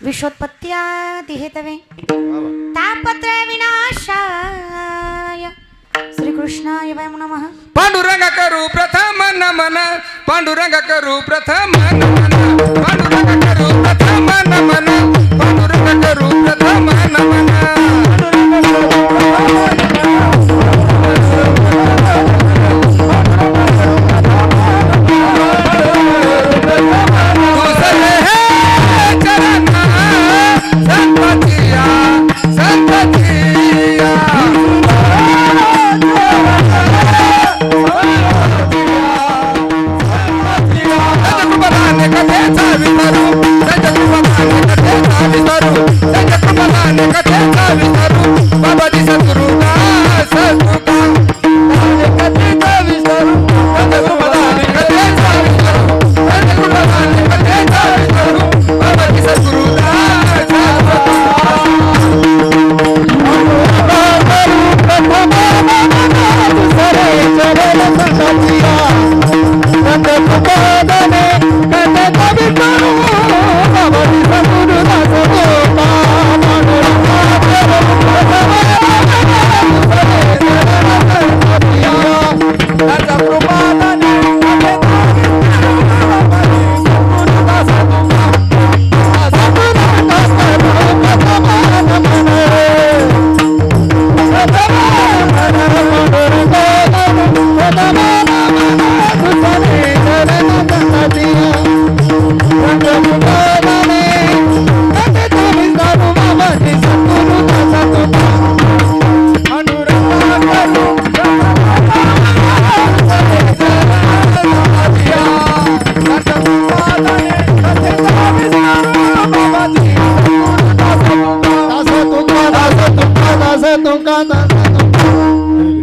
विश्वोत्पत्त्यादिहेतवे तापत्रय विनाशाय श्री कृष्णाय वयं नमः। पांडुरंग करू प्रथम नमन, पांडुरंग करू प्रथम नमन, पांडुरंग करू प्रथम नमन, पांडुरंग करू प्रथम नमन।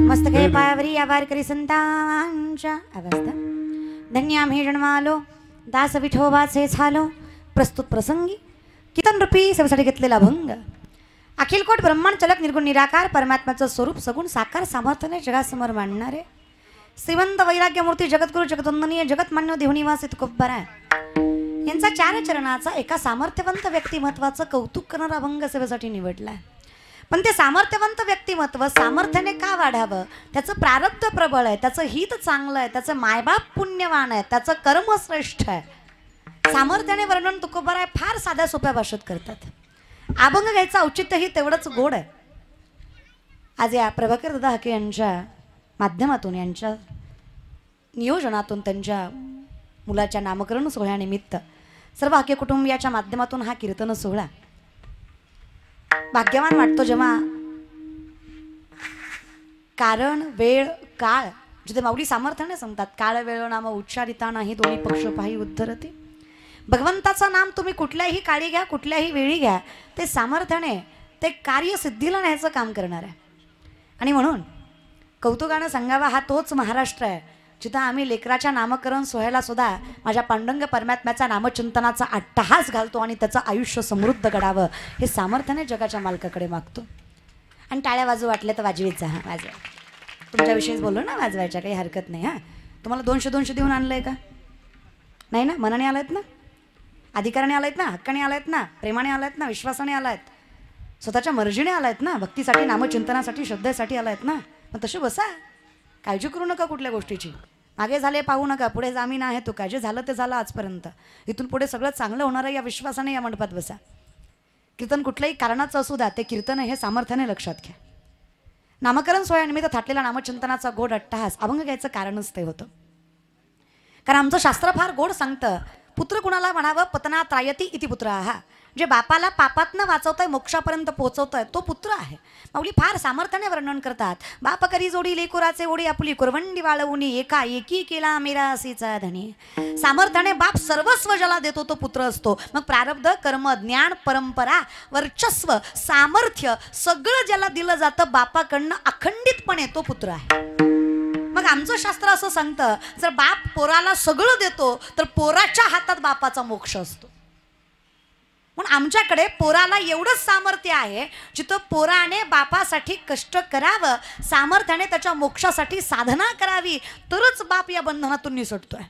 मस्तके पायावरी आभार करी संतांच्या अवस्था धन्य आम्ही जन्मालो दास विठोबाचे झालो प्रस्तुत प्रसंगी कीर्तन रूपी सेवेसाठी घेतलेला भंग अखिलकोट ब्रह्मांड चलक निर्गुण निराकार परमात्म्याचं स्वरूप सगुण साकार सामर्थ्याने जगासमोर मांडणारे श्रीमंत वैराग्यमूर्ती जगद्गुरु जगदवंदनीय जगतमान्य देवनिवासी तुकोबाराय यांचा चार चरणाचा एका सामर्थ्यवंत व्यक्तिमत्वाचं कौतुक करणारा भंग सेवेसाठी निवडलाय। पण ते सामर्थ्यवंत व्यक्तिमत्व सामर्थ्याने का वाढावं, त्याचं प्रारब्ध प्रबळ आहे, त्याचं हित चांगलं आहे, त्याचं मायबाप पुण्यवान आहे, त्याचं कर्म श्रेष्ठ आहे, सामर्थ्याने वर्णन तुकोबाराय फार साध्या सोप्या भाषेत करतात। अभंग घ्यायचं औचित्यही तेवढंच गोड आहे। आज या प्रभाकर दादा हाके यांच्या माध्यमातून यांच्या नियोजनातून त्यांच्या मुलाच्या नामकरण सोहळ्यानिमित्त सर्व हाके कुटुंबियाच्या माध्यमातून हा कीर्तन सोहळा भाग्यवान वाटतो जेव्हा कारण वेळ काळ जिथे माऊली सामर्थ्याने सांगतात काळ वेळ नाम उच्चारिता नाही दोन्ही पक्ष पाही उद्धरते। भगवंताचं नाम तुम्ही कुठल्याही काळी घ्या कुठल्याही वेळी घ्या ते सामर्थ्याने ते कार्य सिद्धीला न्यायचं काम करणार आहे। आणि म्हणून कौतुकानं सांगावा हा तोच महाराष्ट्र आहे जिथं आम्ही लेकराच्या नामकरण सोहळ्याला सुद्धा माझ्या पांडुरंग परमात्म्याचा नामचिंतनाचा अट्टहास घालतो आणि त्याचं आयुष्य समृद्ध घडावं हे सामर्थ्याने जगाच्या मालकाकडे मागतो। आणि टाळ्या वाजू वाटल्या तर वाजवीत जा, हां वाजवा, तुमच्याविषयीच बोललो ना वाजवायच्या काही हरकत नाही। हां तुम्हाला 200 देऊन आणलंय का? नाही ना? मनाने आलायत ना, अधिकाराने आलायत ना, हक्काने आलायत ना, प्रेमाने आलायत ना, विश्वासाने आलायत, स्वतःच्या मर्जीने आलायत ना, भक्तीसाठी, नामचिंतनासाठी, श्रद्धेसाठी आलायत ना. मग तसे बसा, काळजी करू नका कुठल्या गोष्टीची. मागे झाले पाहू नका, पुढे जामीन आहे तू. काय जे झालं ते झालं आजपर्यंत. इथून पुढे सगळं चांगलं होणार आहे या विश्वासाने या मंडपात बसा. कीर्तन कुठल्याही कारणाचं असू द्या, ते कीर्तन हे सामर्थ्याने लक्षात घ्या. नामकरण सोहळ्यानिमित्त थाटलेला नामचिंतनाचा गोड अट्टहास अभंग घ्यायचं कारणच ते होतं. कारण आमचं शास्त्र फार गोड सांगतं, पुत्र कुणाला म्हणावं पतना त्रायती इति पुत्र हा. जे बापाला पापातनं वाचवताय, मोक्षापर्यंत पोहोचवताय तो पुत्र आहे. माऊली फार सामर्थ्याने वर्णन करतात. बाप करी जोडी लेकुराचे ओढी, आपली कुरवंडी वाळवून एका एकी केला मेरा असीचा धनी. सामर्थ्याने बाप सर्वस्व ज्याला देतो तो पुत्र असतो. मग प्रारब्ध, कर्म, ज्ञान, परंपरा, वर्चस्व, सामर्थ्य सगळं ज्याला दिलं जातं बापाकडनं अखंडितपणे तो पुत्र आहे. मग आमचं शास्त्र असं सांगतं, जर बाप पोराला सगळं देतो तर पोराच्या हातात बापाचा मोक्ष असतो. म्हणून आमच्याकडे पोराला एवढंच सामर्थ्य आहे, जिथं पोराने बापासाठी कष्ट करावं, सामर्थ्याने त्याच्या मोक्षासाठी साधना करावी, तरच बाप या बंधनातून निसटतोय.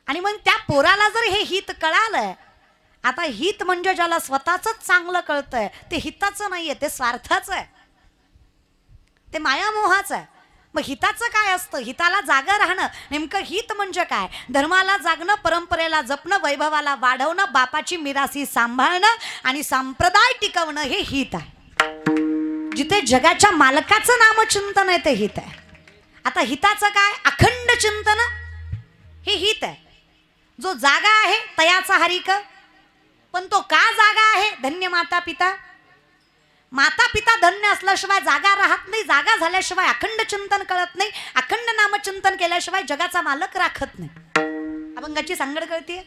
आणि मग त्या पोराला जर हे हित कळालंय, आता हित म्हणजे ज्याला स्वतःच चांगलं कळतंय, ते हिताचं नाहीये, ते स्वार्थाचं आहे, ते मायामोहाचं आहे. मग हिताचं काय असतं? हिताला जागा राहणं. नेमकं हित म्हणजे काय? धर्माला जागणं, परंपरेला जपणं, वैभवाला वाढवणं, बापाची मिरासी सांभाळणं आणि संप्रदाय टिकवणं हे हित आहे. जिथे जगाच्या मालकाचं नामचिंतन आहे ते हित आहे. आता हिताचं काय? अखंड चिंतन हे हित आहे. जो जागा आहे तयाचा हरिक. पण तो का जागा आहे? धन्य माता पिता. माता पिता धन्य असल्याशिवाय जागा राहत नाही. जागा झाल्याशिवाय अखंड चिंतन कळत नाही. अखंड नामचिंतन केल्याशिवाय जगाचा मालक राखत नाही. अभंगाची सांगड कळतीये.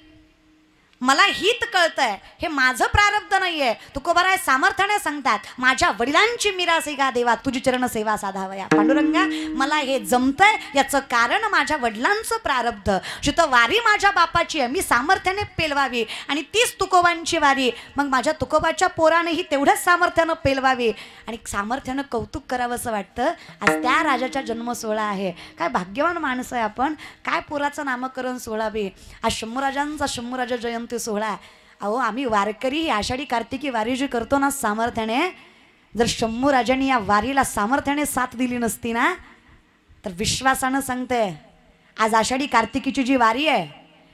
मला हित कळतंय, हे माझं प्रारब्ध नाहीये. तुकोबाराय सामर्थ्याने सांगतात, माझ्या वडिलांची मिरासी गा देवा, तुझी चरण सेवा साधावया. पांडुरंगा मला हे जमतंय याचं कारण माझ्या वडिलांचं प्रारब्ध. जिथं वारी माझ्या बापाची आहे, मी सामर्थ्याने पेलवावी आणि तीच तुकोबांची वारी. मग माझ्या तुकोबाच्या पोरानेही तेवढ्याच सामर्थ्यानं पेलवावी आणि सामर्थ्यानं कौतुक करावं असं वाटतं. आज त्या राजाचा जन्म सोहळा आहे. काय भाग्यवान माणसं आहे आपण. काय पोराचं नामकरण सोहळा बी. आज शंभूराजांचा शंभूराजा जयंती सोहळा. अहो आम्ही वारकरी ही आषाढी कार्तिकी वारी जी करतो ना सामर्थ्याने, जर शंभूराजांनी या वारीला सामर्थ्याने साथ दिली नसती ना, तर विश्वासानं सांगते आज आषाढी कार्तिकीची जी वारी आहे,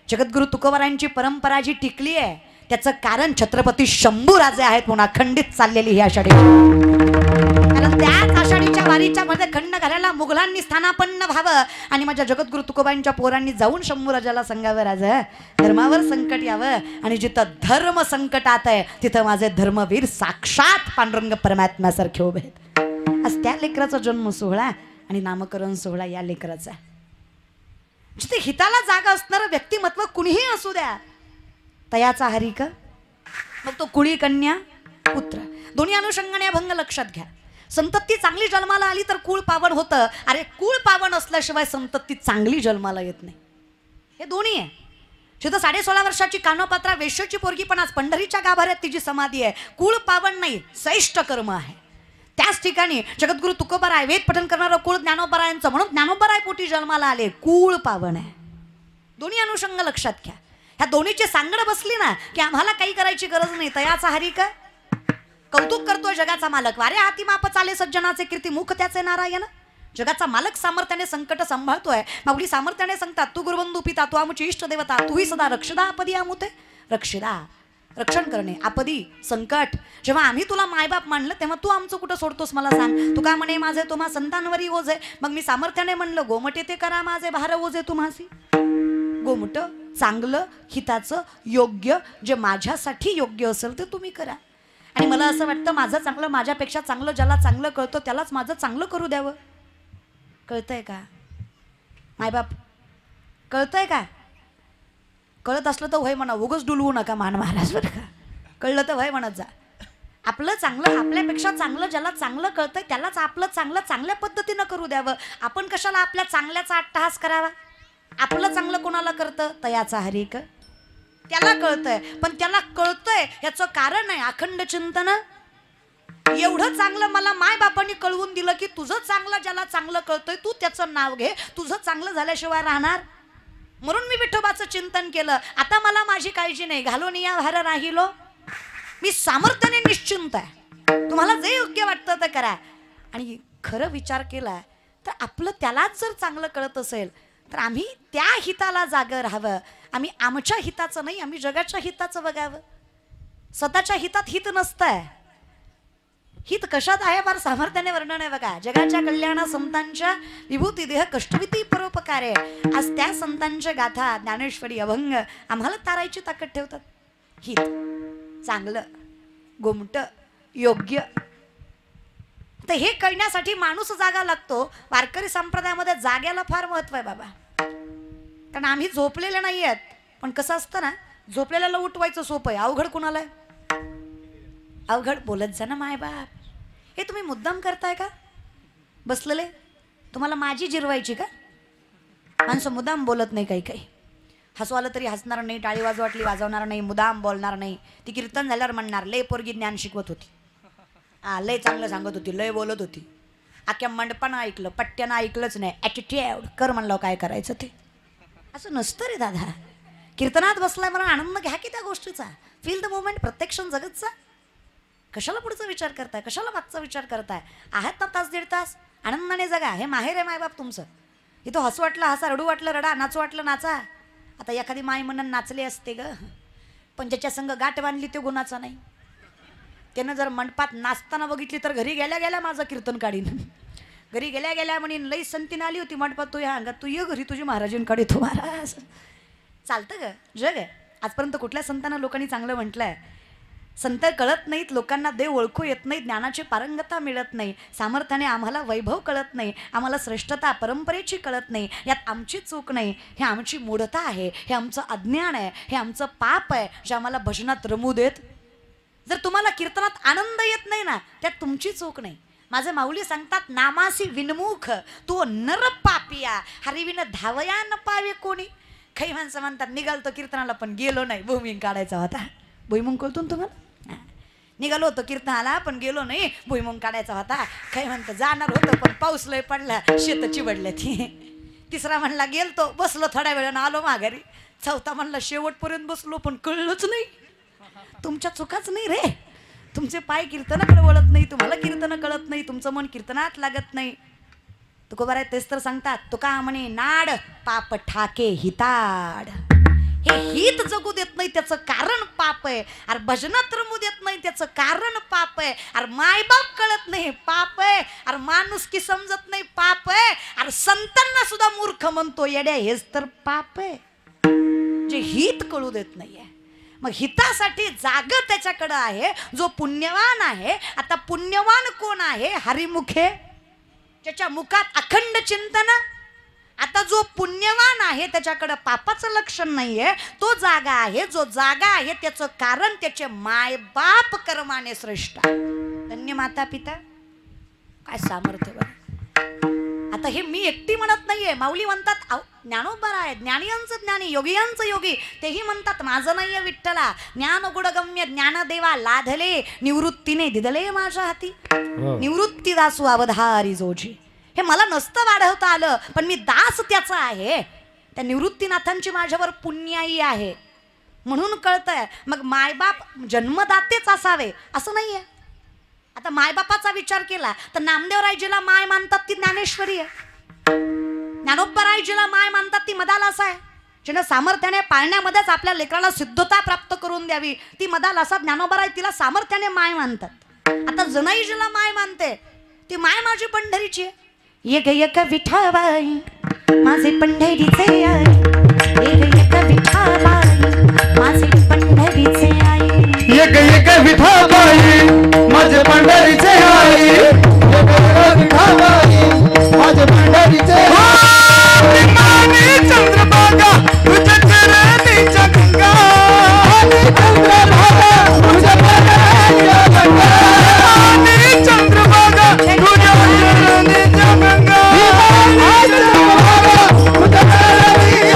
जगद्गुरु तुकोबारायांची परंपरा जी टिकली आहे, त्याचं कारण छत्रपती शंभूराजे आहेत म्हणून अखंडित चाललेली ही आषाढी. कारण त्याच आषाढीच्या वारीच्या मध्ये खंड घालायला मुघलांनी स्थानापन्न व्हावं आणि माझ्या जगद्गुरु तुकोबांच्या पोरांनी जाऊन शंभूराजाला सांगावं, राजा धर्मावर संकट यावं आणि जिथं धर्म संकटात आहे तिथं माझे धर्मवीर साक्षात पांडुरंग परमात्म्यासारखे उभे आहेत. आज त्या लेकराचा जन्म सोहळा आणि नामकरण सोहळा या लेकराचा. जिथे हिताला जागा असणारं व्यक्तिमत्व कुणीही असू द्या, तयाचा हरिक. मग तो कुळी कन्या पुत्र दोन्ही अनुषंगाने अभंग लक्षात घ्या. संतती चांगली जन्माला आली तर कुळ पावन होतं. अरे कुळ पावन असल्याशिवाय संतती चांगली जन्माला येत नाही. हे दोन्ही आहे. जिथं 16.5 वर्षाची कानोपात्रा वेश्याची पोरगी पण आज पंढरीच्या गाभाऱ्यात तिची समाधी आहे. कुळ पावन नाही, श्रेष्ठ कर्म आहे. त्याच ठिकाणी जगद्गुरु तुकोबाराय वेद पठन करणारं कुळ ज्ञानोबारायांचं म्हणून ज्ञानोबाराय पोटी जन्माला आले. कुळ पावन आहे. दोन्ही अनुषंग लक्षात घ्या. ह्या दोन्हीची सांगड बसली ना की आम्हाला काही करायची गरज नाही. तयाचा हरिक. कौतुक करतोय जगाचा मालक. वारे हाती माप चाले सज्जनाचे कीर्ती मुख त्याचे नारायण. जगाचा मालक सामर्थ्याने संकट सांभाळतोय. माऊली सामर्थ्याने सांगतात, तू गुरुबंधू पिता, तू आमची इष्ट देवता, तूही सदा रक्षदा आपदी आमुते. रक्षदा रक्षण करणे, आपदी संकट. जेव्हा आम्ही तुला मायबाप मानलं तेव्हा तू आमचं कुठं सोडतोस मला सांग. तू का म्हणे माझे तुम्हा संतांवरी ओझे. मग मी सामर्थ्याने म्हणलं गोमटे ते करा माझे भार ओझे तुम्हासी. गोमट चांगलं हिताचं योग्य जे माझ्यासाठी योग्य असेल ते तुम्ही करा. आणि मला असं वाटतं माझं चांगलं माझ्यापेक्षा चांगलं ज्याला चांगलं कळतं त्यालाच माझं चांगलं करू द्यावं. कळतंय का मायबाप? कळतंय का? कळत असलं तर वय म्हणा, उगच डुलवू नका मान महाराज बरं का. कळलं तर वय म्हणत जा. आपलं चांगलं आपल्यापेक्षा चांगलं ज्याला चांगलं कळतंय त्यालाच आपलं चांगलं चांगल्या पद्धतीनं करू द्यावं. आपण कशाला आपल्या चांगल्याचा अट्टहास करावा. आपलं चांगलं कोणाला करतं? तयाचा हरिक. त्याला कळतंय. पण त्याला कळतंय याचं कारण आहे अखंड चिंतन. एवढं चांगलं मला माय बापांनी कळवून दिलं की तुझं चांगलं ज्याला चांगलं कळतंय तू त्याचं नाव घे. तुझं चांगलं झाल्याशिवाय राहणार म्हणून मी विठोबाचं चिंतन केलं. आता मला माझी काळजी नाही, घालून या भार राहिलो मी सामर्थ्याने निश्चिंत आहे. तुम्हाला जे योग्य वाटतं ते करा. आणि खरं विचार केला तर आपलं त्यालाच जर चांगलं कळत असेल तर आम्ही त्या हिताला जागं राहावं. आम्ही आमच्या हिताचं नाही, आम्ही जगाच्या हिताचं बघावं. स्वतःच्या हितात हित नसतंय. हित कशात आहे फार सामर्थ्याने वर्णन आहे बघा. जगाच्या कल्याणा संतांच्या विभूती देह कष्टविती परोपकारे. आज त्या संतांच्या गाथा ज्ञानेश्वरी अभंग आम्हाला तारायची ताकद ठेवतात. हित चांगलं गोमट योग्य तर हे कळण्यासाठी माणूस जागा लागतो. वारकरी संप्रदायामध्ये जाग्याला फार महत्व आहे बाबा. कारण आम्ही झोपलेले नाही आहेत. पण कसं असतं ना, झोपलेल्याला उठवायचं सोपं आहे, अवघड कुणाला आहे? अवघड बोलत जा ना माय बाप. हे तुम्ही मुद्दाम करताय का बसलेले? तुम्हाला माझी जिरवायची का? माणसं मुद्दाम बोलत नाही. काही काही हसू आलं तरी हसणार नाही, टाळी वाजवाटली वाजवणार नाही, मुद्दाम बोलणार नाही. ती कीर्तन झाल्यावर म्हणणार लय पोरगी ज्ञान शिकवत होती, लय चांगलं सांगत होती, लय बोलत होती. अख्ख्या मंडपानं ऐकलं, पट्ट्यानं ऐकलंच नाही. ॲटिट्यूड कर म्हणलं काय करायचं ते. असं नसतं रे दादा. कीर्तनात बसलाय मला आनंद घ्या की त्या गोष्टीचा. फील द मोमेंट, प्रत्यक्षण जगतचा. कशाला पुढचा विचार करताय, कशाला मागचा विचार करताय? आहेत ना तास दीड तास, आनंदाने जगा. हे माहेर आहे मायबाप तुमचं. इथं हसू वाटलं हसा, रडू वाटलं रडा, नाचू वाटलं नाचा. आता एखादी माय म्हणून नाचली असते ग, पण ज्याच्या संग गाठ बांधली तो गुणाचा नाही. त्यानं जर मंडपात नाचताना बघितली तर घरी गेल्या गेल्या माझं कीर्तन काढीन. घरी गेल्या गेल्या म्हणीन लई संतीन आली होती मंडपात, तू ह्या अंगात, तू ये घरी तुझी महाराजींकडे. तू महाराज चालतं ग, जग आहे. आजपर्यंत कुठल्या संतांना लोकांनी चांगलं म्हटलंय? संत कळत नाहीत, लोकांना देव ओळखू येत नाही, ज्ञानाची पारंगता मिळत नाही, सामर्थ्याने आम्हाला वैभव कळत नाही, आम्हाला श्रेष्ठता परंपरेची कळत नाही. यात आमची चूक नाही, हे आमची मूढता आहे, हे आमचं अज्ञान आहे, हे आमचं पाप आहे जे आम्हाला भजनात रमू देत. जर तुम्हाला कीर्तनात आनंद येत नाही ना, त्यात तुमची चूक नाही. माझे माऊली सांगतात, नामासी विनमुख तू नर पापिया, हरिविन धावया न पावे कोणी. काही माणसं म्हणतात निघालतो कीर्तनाला पण गेलो नाही, भूमिंग काढायचा होता. भुईमुंग कळतो ना तुम्हाला? निघालो होतो कीर्तनाला पण गेलो नाही, भुईमुंग काढायचा होता. काही म्हणतं जाणार होतं पण पाऊस लय पडला, शेत चिवडले ती. तिसरा म्हणला गेलतो, बसलो थोड्या वेळानं आलो माघारी. चौथा म्हणला शेवटपर्यंत बसलो पण कळलंच नाही. तुमच्या चुकाच नाही रे, तुमचे पाय कीर्तनाकडे वळत नाही, तुम्हाला कीर्तन कळत नाही, तुमचं मन कीर्तनात लागत नाही. तुकोबाराय तेच तर सांगतात, तुका म्हणे नाड पाप ठाके हिताड. हे हित जगू देत नाही त्याचं कारण पाप आहे. अरे भजनात रमू देत नाही त्याचं कारण पाप आहे. अरे मायबाप कळत नाही पाप आहे. अरे माणुसकी समजत नाही पाप आहे. अरे संतांना सुद्धा मूर्ख म्हणतो येड्या, हेच तर पाप आहे जे हित कळू देत नाहीये. मग हितासाठी जाग त्याच्याकडं आहे जो पुण्यवान आहे. आता पुण्यवान कोण आहे? हरिमुखे, ज्याच्या मुखात अखंड चिंतन. आता जो पुण्यवान आहे त्याच्याकडं पापाचं लक्षण नाहीये, तो जागा आहे. जो जागा आहे त्याचं कारण त्याचे मायबाप कर्माने श्रेष्ठ. धन्य माता पिता, काय सामर्थ्य बरं. आता हे मी एकटी म्हणत नाहीये, माऊली म्हणतात ज्ञानोबा आहे, ज्ञानियांचं ज्ञानी, योगियांचं योगी. तेही म्हणतात माझं नाहीये विठ्ठला, ज्ञान गुणगम्य ज्ञानदेवा लाधले निवृत्तीने दिदले माझ्या हाती. निवृत्ती दासू अवधारी जोजी. हे मला नसतं वाढवता आलं, पण मी दास त्याचा आहे. त्या निवृत्तीनाथांची माझ्यावर पुण्याई आहे म्हणून कळतंय. मग मायबाप जन्मदातेच असावे असं नाहीये. आता मायबापाचा विचार केला तर नामदेवरायजीला माय मानतात ती ज्ञानेश्वरी आहे. ज्ञानोबारायजीला माय मानतात ती मदालासा आहे. जिने सामर्थ्याने पाळण्यामध्येच आपल्या लेकराला सिद्धता प्राप्त करून द्यावी ती मदालासा ज्ञानोबाराय, तिला सामर्थ्याने माय मानतात. आता जनाईजीला माय मानते ती माय माझी पंढरीची आहे. एक एक विठाबाई माझे पंढरीचे आई, एक एक विठाबाई माझे पंढरीचे आई, एक एक विठाबाई माझे पंढरीचे आई, एक एक विठाबाई माझे पंढरीचे आई. चंद्रभागा तुझ्या चरणीच्या गंगा, चंद्रभागा तुझ्या चरणीच्या गंगा, चंद्रभागा तुझ्या चरणीच्या गंगा, चंद्रभागा तुझ्या चरणीच्या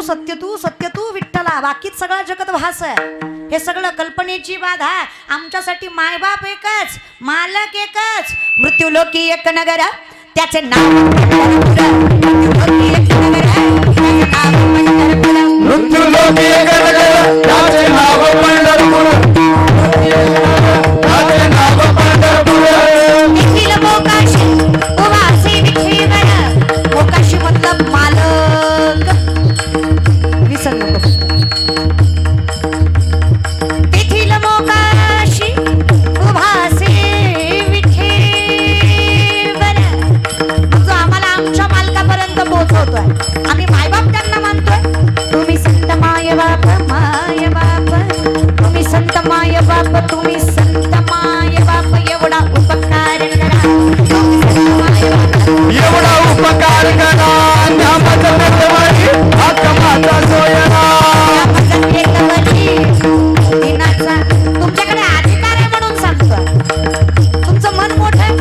सत्य तू विठ्ठला. बाकीच सगळं जगत भास आहे. हे सगळं कल्पनेची बाधा. आमच्यासाठी मायबाप एकच, मालक एकच. मृत्यूलोकी एक नगर त्याचे नाव मृत्यूलोकी एक नगर त्याचे नाव पंढरपूर. मृत्यूलोकी एक नगर त्याचे नाव पंढरपूर. त्याचे नाव पंढरपूर. देखील मोकाशी उभा असे विठेवर. मोकाशी मतलब मालक. विसर नको. देखील मोकाशी उभा असे विठेवर. जो आम्हाला आमच्या मालकापर्यंत पोहोचवतोय. आम्ही मायबाप त्यांना मानतोय. तुम्ही संत माय बाप, माय बाप. तुम्ही संत माय बाप, तुम्ही संत माय बाप. एवढा उपकार करा. तुम्ही संत माय बाप. एवढा उपकार करा. नामाचा प्रतवारी हात माझा सोयरा. दिनाचा तुमच्याकडे अधिकार आहे म्हणून सांगतो. तुमचं मन मोठं आहे.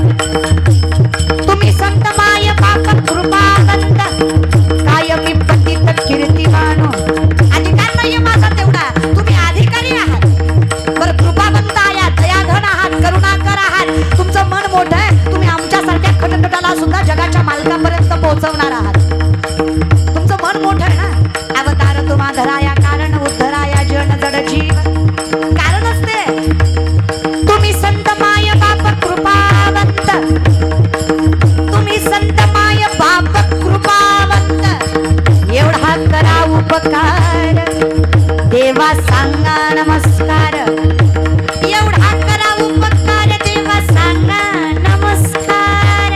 तुम्ही संत माय बाप कृपावंत कायमी पतित कीर्तिमान. अधिकार नाहीये माझा तेवढा. तुम्ही अधिकारी आहात. बरं कृपावंत आहात, दयाघन आहात, करुणाकर आहात. तुमचं मन मोठं आहे. तुम्ही आमच्यासारख्या खटखटाला सुद्धा जगाच्या मालकापर्यंत पोहोचवणार आहात. तुमचं मन मोठं आहे ना. अवतार तुम्हा धराया कारण उद्धराया जन जड जीव. कारणच ते. तुम्ही संत माय बाप कृपावंत. तुम्ही संत माय बाप कृपावंत. एवढा करा उपकार. देवा सांगा नमस्कार. एवढा करा उपकार. देवा सांगा नमस्कार.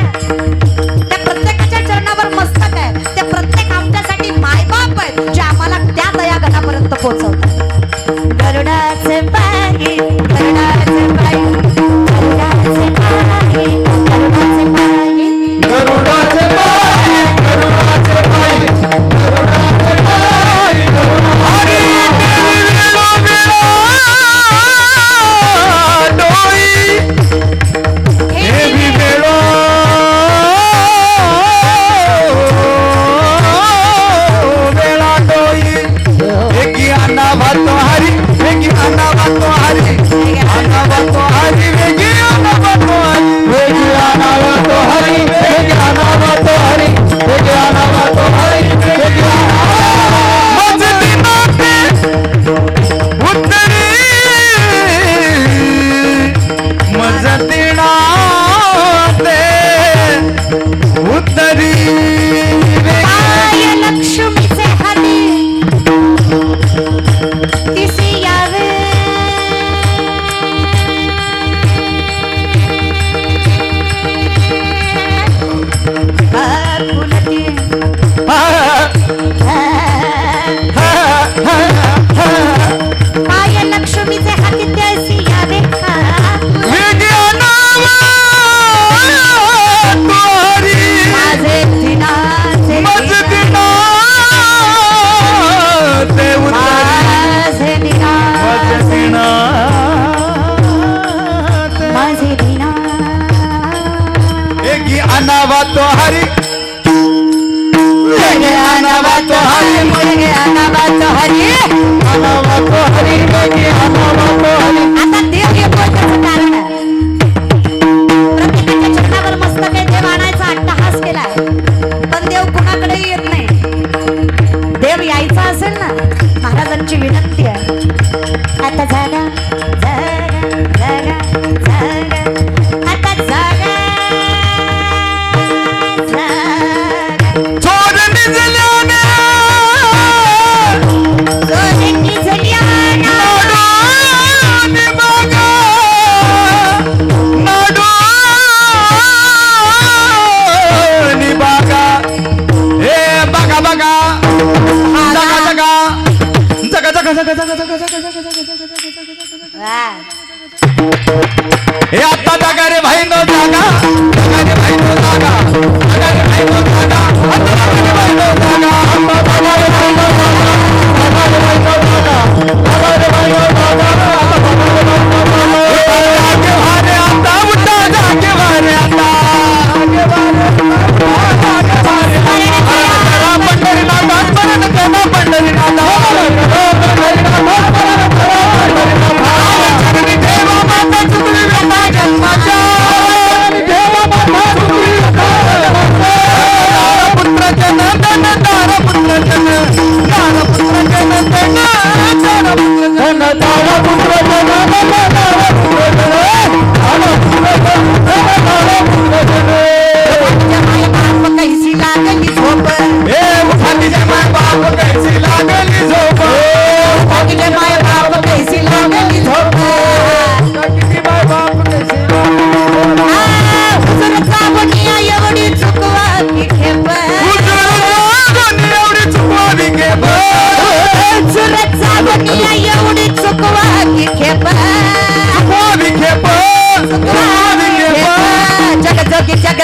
त्या प्रत्येकाच्या चरणावर मस्तक आहे. ते प्रत्येक आमच्यासाठी मायबाप आहेत, जे आम्हाला त्या दयागणापर्यंत पोहोचवतात. गरुडाचे पायी, गरुडाचे पायी, गरुडाचे पायी, गरुडाचे पायी. गरुडाचे पाय, गरुडाचे पाय, गरुडाचे पाय, हरी डोई देवी वेळो वेळा डोई. एकी अन्ना भातो हरी, एकी अन्ना भातो हरी, अन्ना भातो हरी, वेगी अन्ना भातो हरी, वेगी अन्ना भातो हरी, वेगी अन्ना भातो हरी, वेगी अन्ना भातो हरी, वेगी मजदी नाते उत्तरी, मजदी नाते उत्तरी. पाय लक्ष्मीचे हाती तिसी यावे. फुलती पाय लक्ष्मीचे हाती त्यासी यावे. माझे दिनाचे माझे दिना. माझे दिना. एकी अनावा तो हरी, अनावा तो हरी, अनावा तो हरी, अनावा तो हरी, एकी अनावा तो हरी. आता देव येतो त्याचं कारण आहे. प्रत्येकाच्या चरणावर मस्तक आहे. देव आणायचा अट्टहास केलाय, पण देव कुणाकडेही येत नाही. देव यायचा असेल ना, महाराजांची विनंती आहे. आता जागा जागा जागा जागा. आता जागा जागा. छोड निजल्याने सोने निजल्याना. नाडोनी बघा, नाडोनी बघा. ए बघा बघा, जगा जगा जगा जगा जगा जगा जगा जगा जगा जगा जगा जगा. वाह. हे आता जागा रे भाई नो जागा, जागा रे भाई नो जागा, जागा रे भाई नो जागा, आता जागा रे भाई नो जागा, आता जागा रे भाई नो जागा, जागा रे भाई नो जागा, जागा रे भाई नो जागा, आता जागा रे भाई नो जागा. जागे वारे आता उठा, जागे वारे आता, जागे वारे आता, जागे वारे आता. पंढरी नागात मरण करा पंढरी दारपुत्र जन दारपुत्र जन जन दारपुत्र जन दारपुत्र जन कैसी लागली झोप हे उठातीचे माय बाप कैसी लागली झोप उठातीचे माय बाप कैसी लागली झोप उठातीचे माय बाप कैसी हुजूरचा बनिया एवढी चुकवा की खेप एवढी चुकवावी खेप हुजूरचा बनिया एवढी चुकवा की खेप चुकवावी खेप चुकवावी खेप जग जोगी जग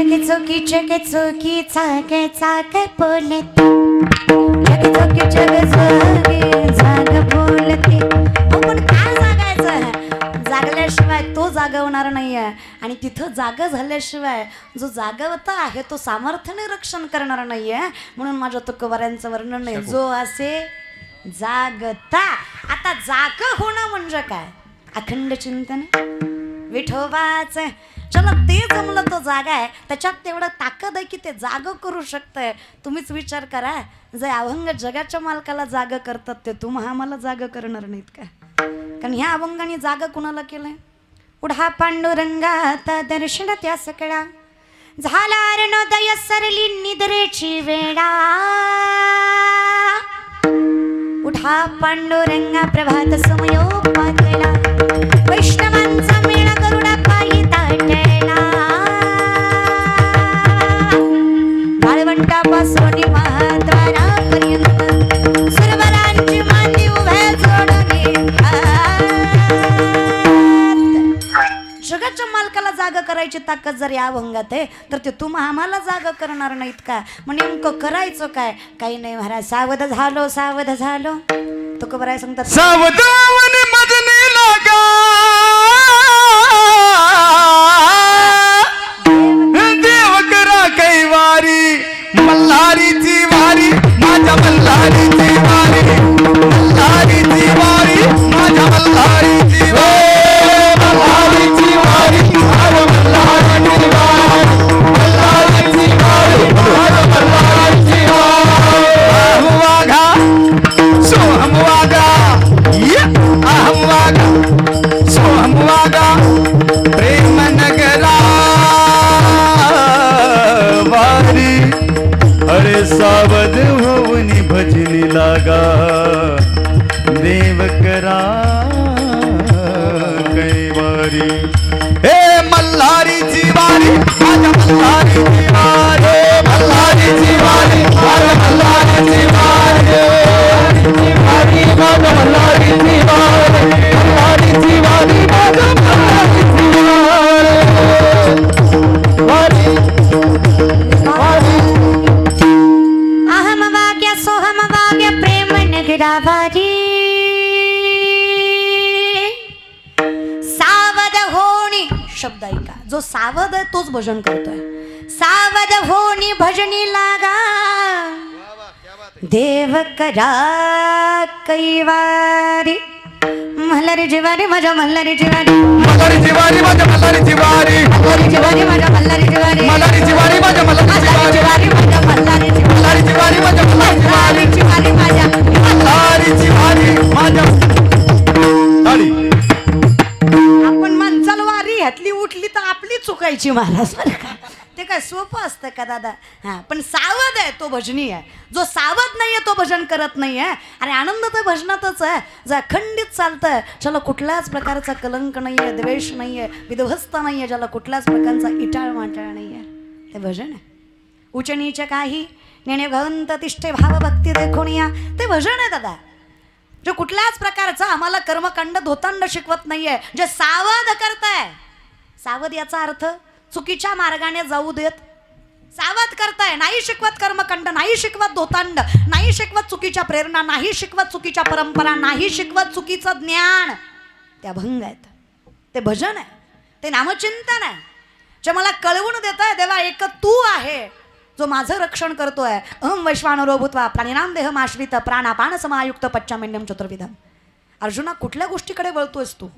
जोगी जग चौकी चाक चाक बोलते जग चौकी जग जोगी जाग बोलते पण काय जागायचं जागल्याशिवाय तो जागवणार नाहीये आणि तिथं जाग झाल्याशिवाय जो जागवता आहे तो सामर्थ्याने रक्षण करणार नाहीये म्हणून माझ्या तुकोबाऱ्यांचं वर्णन नाही जो असे जागता आता जाग होणं म्हणजे काय अखंड चिंतन विठोबाच चला ते जमलं तो जागा आहे त्याच्यात तेवढं ताकद आहे की ते जाग करू शकतंय तुम्हीच विचार करा जे अभंग जगाच्या मालकाला जाग करतात ते तुम्हा आम्हाला जाग करणार नाहीत का कारण ह्या अभंगाने जाग कुणाला केलंय उढा पांडुरंगाता दर्शन त्या सकळा झाला अरुणोदय सरली निद्रेची वेळा उठा पांडुरंगा प्रभात समयोपातला वैष्णवांचा मेळा करुणा पायी ताटला वाळवंटापासून महाद्वारापर्यंत सुरवरांची मांदी उभ्या जोडून जगाच्या मालकाला जागा करायची ताकद जर या अभंगात आहे तर ते तुम्हा आम्हाला जागा करणार नाहीत का मग नेमकं करायचं काय काही नाही महाराज सावध झालो तुकोबाराय सांगतात सावधान मजनी लागा देव करा कैवारी मल्हारीची वारी माझ्या मल्हारीची वारी मल्हारीची वारी माझ्या मल्हारीची मल्हारीची वारी मल्हारीची वारी मल्हारीची वारी मल्हारीची वारी वाघा सोहम वागा अहम वागा सोहम वागा प्रेम नगरा वारी अरे सावध होऊनी भजनी लागा देव करा कैवारी हे मल्हारीची वारी माझ्या मल्हारीची वारी मल्हारीची वारी माझ्या मल्हारीची वारी माझ्या मल्हारीची वारी मल्हारीची वारी माझ्या मल्हारीची वारी वारी अहम वाग्य सोहम वाग्य प्रेम नगरा वारी सावध होणी शब्द ऐका जो सावध आहे तोच भजन करतोय सावध होणी भजनी लागा देव करा कैवारी मल्हारी जिवारी माझ्या मल्हारी जिवारी मल्हारी जिवारी माझ्या मल्हारी जिवारी मल्हारी जिवारी माझ्या मल्हारी जिवारी मल्हारी जिवारी माझ्या मल्हारी जिवारी माझ्या मल्हारी मल्हारी जिवारी माझ्या मल्हारी जिवारी माझ्या मल्हारी जिवारी माझ्या ताडी आपण माणसाला वारी ह्यातली उठली तर आपली चुकायची महाराज ते काय सोपं असतं का दादा हां पण सावध आहे तो भजनी आहे जो सावध नाहीये तो भजन करत नाहीये आणि आनंद तर भजनातच आहे जो अखंडित चालतंय ज्याला कुठल्याच प्रकारचा कलंक नाहीये द्वेष नाहीये विध्वस्त नाहीये ज्याला कुठल्याच प्रकारचा इटाळ माटाळ नाहीये ते भजन आहे उच्च नीच काही नेणे भवंत तिष्ठे भाव भक्ती देखून या ते भजन आहे दादा जे कुठल्याच प्रकारचा आम्हाला कर्मकांड धोतांड शिकवत नाहीये जे सावध करताय सावध याचा अर्थ चुकीच्या मार्गाने जाऊ देत सावध करताय नाही शिकवत कर्मकांड नाही शिकवत धोतांड नाही शिकवत चुकीच्या प्रेरणा नाही शिकवत चुकीच्या परंपरा नाही शिकवत चुकीचं ज्ञान ते अभंग आहेत ते भजन आहे ते नामचिंतन आहे. जे मला कळवून देत आहे देवा एक तू आहे जो माझं रक्षण करतोय. अहम वैश्वानरो भूत्वा प्राणिनाम देहमाश्रित प्राणापान समायुक्त पच्चामेन्यम चतुर्विधम. अर्जुना कुठल्या गोष्टीकडे वळतोयस तू?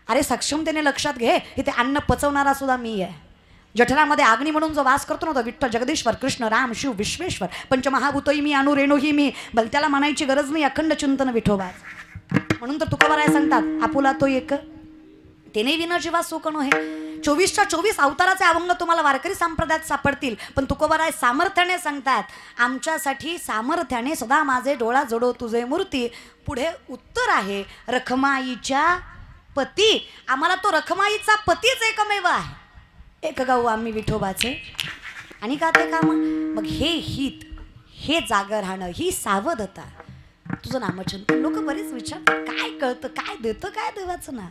अरे सक्षमतेने लक्षात घे, इथे अन्न पचवणारा सुद्धा मी आहे. जठरामध्ये अग्नी म्हणून जो वास करतो ना तो विठ्ठल जगदीश्वर कृष्ण राम शिव विश्वेश्वर पंचमहाभूतही मी अनुरेणूही मी. बल त्याला म्हणायची गरज नाही, अखंड चिंतन विठोबा. म्हणून तर तुकोबाराय सांगतात आपुला तो एक तेने विना जीवा सुकणो हे. 24च्या 24 अवताराचे अभंग तुम्हाला वारकरी संप्रदायात सापडतील. पण तुकोबाराय सामर्थ्याने सांगतात आमच्यासाठी सामर्थ्याने सदा माझे डोळा जडो तुझे मूर्ती. पुढे उत्तर आहे रखमाईच्या पती. आम्हाला तो रखमाईचा पतीच एकमेव आहे. एक गाऊ आम्ही विठोबाचे आणि का ते काम. मग हे हित, हे जागर राहणं, ही सावधता, तुझं नामचिंतन. लोक बरेच विचारतात काय कळतं, काय देतं, काय देवाचं ना.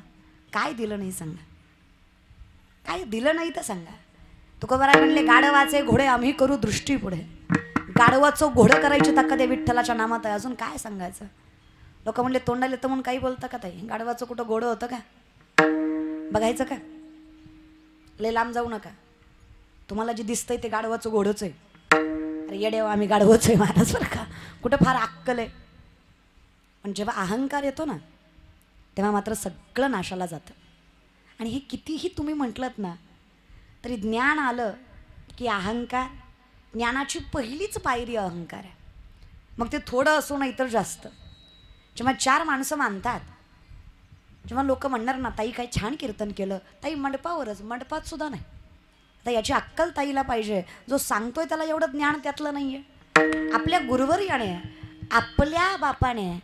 काय दिलं नाही सांगा, काय दिलं नाही तर सांगा. तुकोबाराय म्हणले गाढवाचे घोडे आम्ही करू दृष्टी पुढे. गाढवाचं घोडं करायची ताकद आहे विठ्ठलाच्या नामात आहे. अजून काय सांगायचं. लोक म्हणले तोंडाले तर म्हणून काही बोलतं का ताई. गाढवाचं कुठं घोडं होतं का, बघायचं का. लय लांब जाऊ नका. तुम्हाला जे दिसतंय ते गाढवाचं घोडंच आहे. अरे येडेवा आम्ही गाढवच आहे महाराज बरं का. कुठं फार अक्कल आहे. पण जेव्हा अहंकार येतो ना तेव्हा मात्र सगळं नाशाला जातं. आणि हे कितीही तुम्ही म्हटलंत ना तरी ज्ञान आलं की अहंकार, ज्ञानाची पहिलीच पायरी अहंकार आहे. मग ते थोडं असो ना इतर जास्त. जेव्हा 4 माणसं मानतात, जेव्हा लोक म्हणणार ना ताई काय छान कीर्तन केलं, ताई मंडपावरच, मंडपात सुद्धा नाही. आता याची अक्कल ताईला पाहिजे. जो सांगतोय त्याला एवढं ज्ञान त्यातलं नाही आहे. आपल्या गुरुवर्याने, आपल्या बापाने,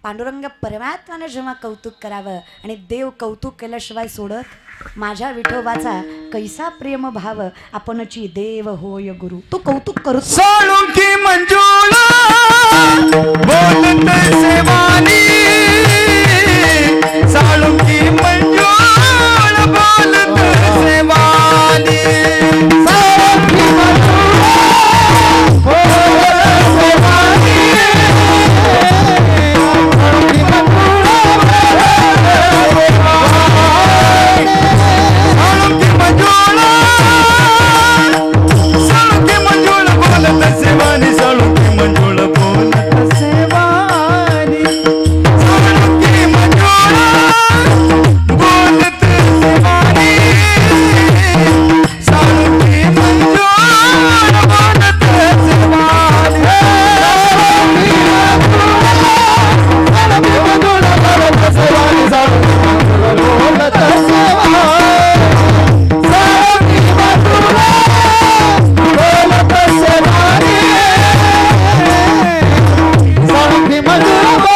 पांडुरंग परमात्म्याने जेव्हा कौतुक करावं आणि देव कौतुक केल्याशिवाय सोडत माझ्या विठोबाचा कैसा प्रेम भाव आपणची देव होय गुरु. तो कौतुक करू. साळुंकी मंजुळा बोलत सेवानी, साळुंकी मंजुळा बोलत सेवानी, साळुंकी मंजुळा बोलत सेवानी, साळुंकी मंजुळा, साळुंकी मंजुळा बोलत सेवानी, साळुंकी मंजुळा बोलत सेवानी, साळुंकी मंजुळा बोलत सेवानी, साळुंकी मंजुळा बोलत सेवानी, साळुंकी मंजुळा बोलत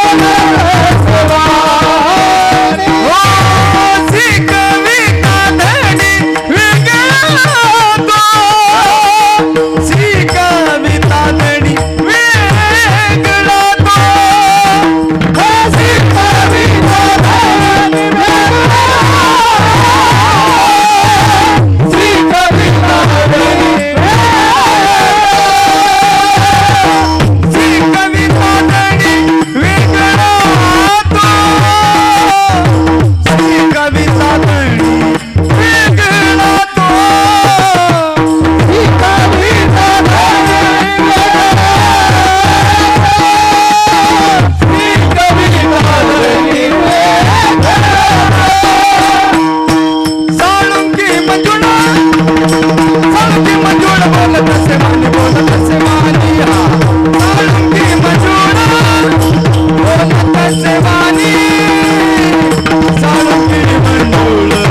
सेवानी, साळुंकी मंजुळा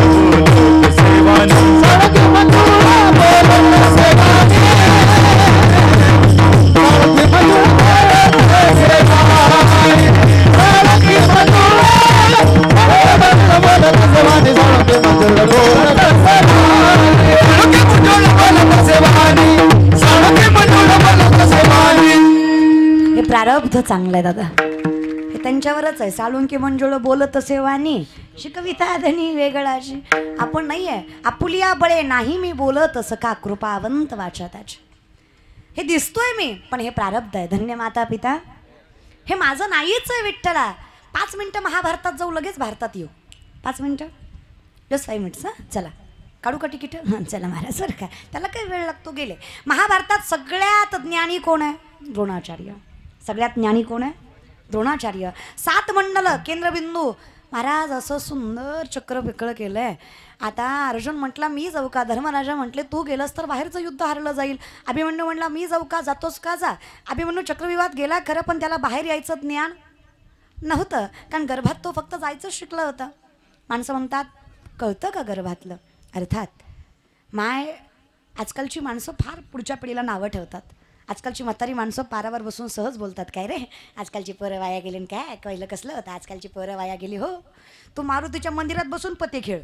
बोलत प्रारब्ध चांगलं आहे दादा. हे त्यांच्यावरच आहे. साळुंकी मंजुळ बोलत सेवानी, शिकविता धनी वेगळाची. आपण नाही आहे. आपुलिया बळे नाही मी बोलत सखा कृपावंत वाचा त्याची. हे दिसतोय मी पण हे प्रारब्ध आहे. धन्य माता पिता. हे माझं नाहीच आहे विठ्ठला. 5 मिनिटं महाभारतात जाऊ, लगेच भारतात येऊ. 5 मिनिटं जस्ट 5 मिनिट्स. हां चला काढू का तिकीट? हां चला महाराज बरं का, त्याला काही वेळ लागतो. गेले. महाभारतात सगळ्यात ज्ञानी कोण आहे? द्रोणाचार्य. सगळ्यात ज्ञानी कोण आहे? द्रोणाचार्य. 7 मंडल केंद्रबिंदू. महाराज असं सुंदर चक्र पिकळ केलं आहे. आता अर्जुन म्हटला मी जाऊ का? धर्मराजा म्हटले तू गेलंस तर बाहेरचं युद्ध हारलं जाईल. अभिमन्यू म्हटला मी जाऊ का? जातोस का? जा. अभिमन्यू चक्रव्यूहात गेला खरं, पण त्याला बाहेर यायचं ज्ञान नव्हतं, कारण गर्भात तो फक्त जायचं शिकलं होतं. माणसं म्हणतात कळतं का गर्भातलं? अर्थात आजकालची माणसं फार पुढच्या पिढीला नावं ठेवतात. आजकालची म्हातारी माणसं पारावर बसून सहज बोलतात, काय रे आजकालची पोरं वाया गेली न काय पहिलं कसलं होतं, आजकालची पोरं वाया गेली. हो तू मारुतीच्या मंदिरात बसून पते खेळ,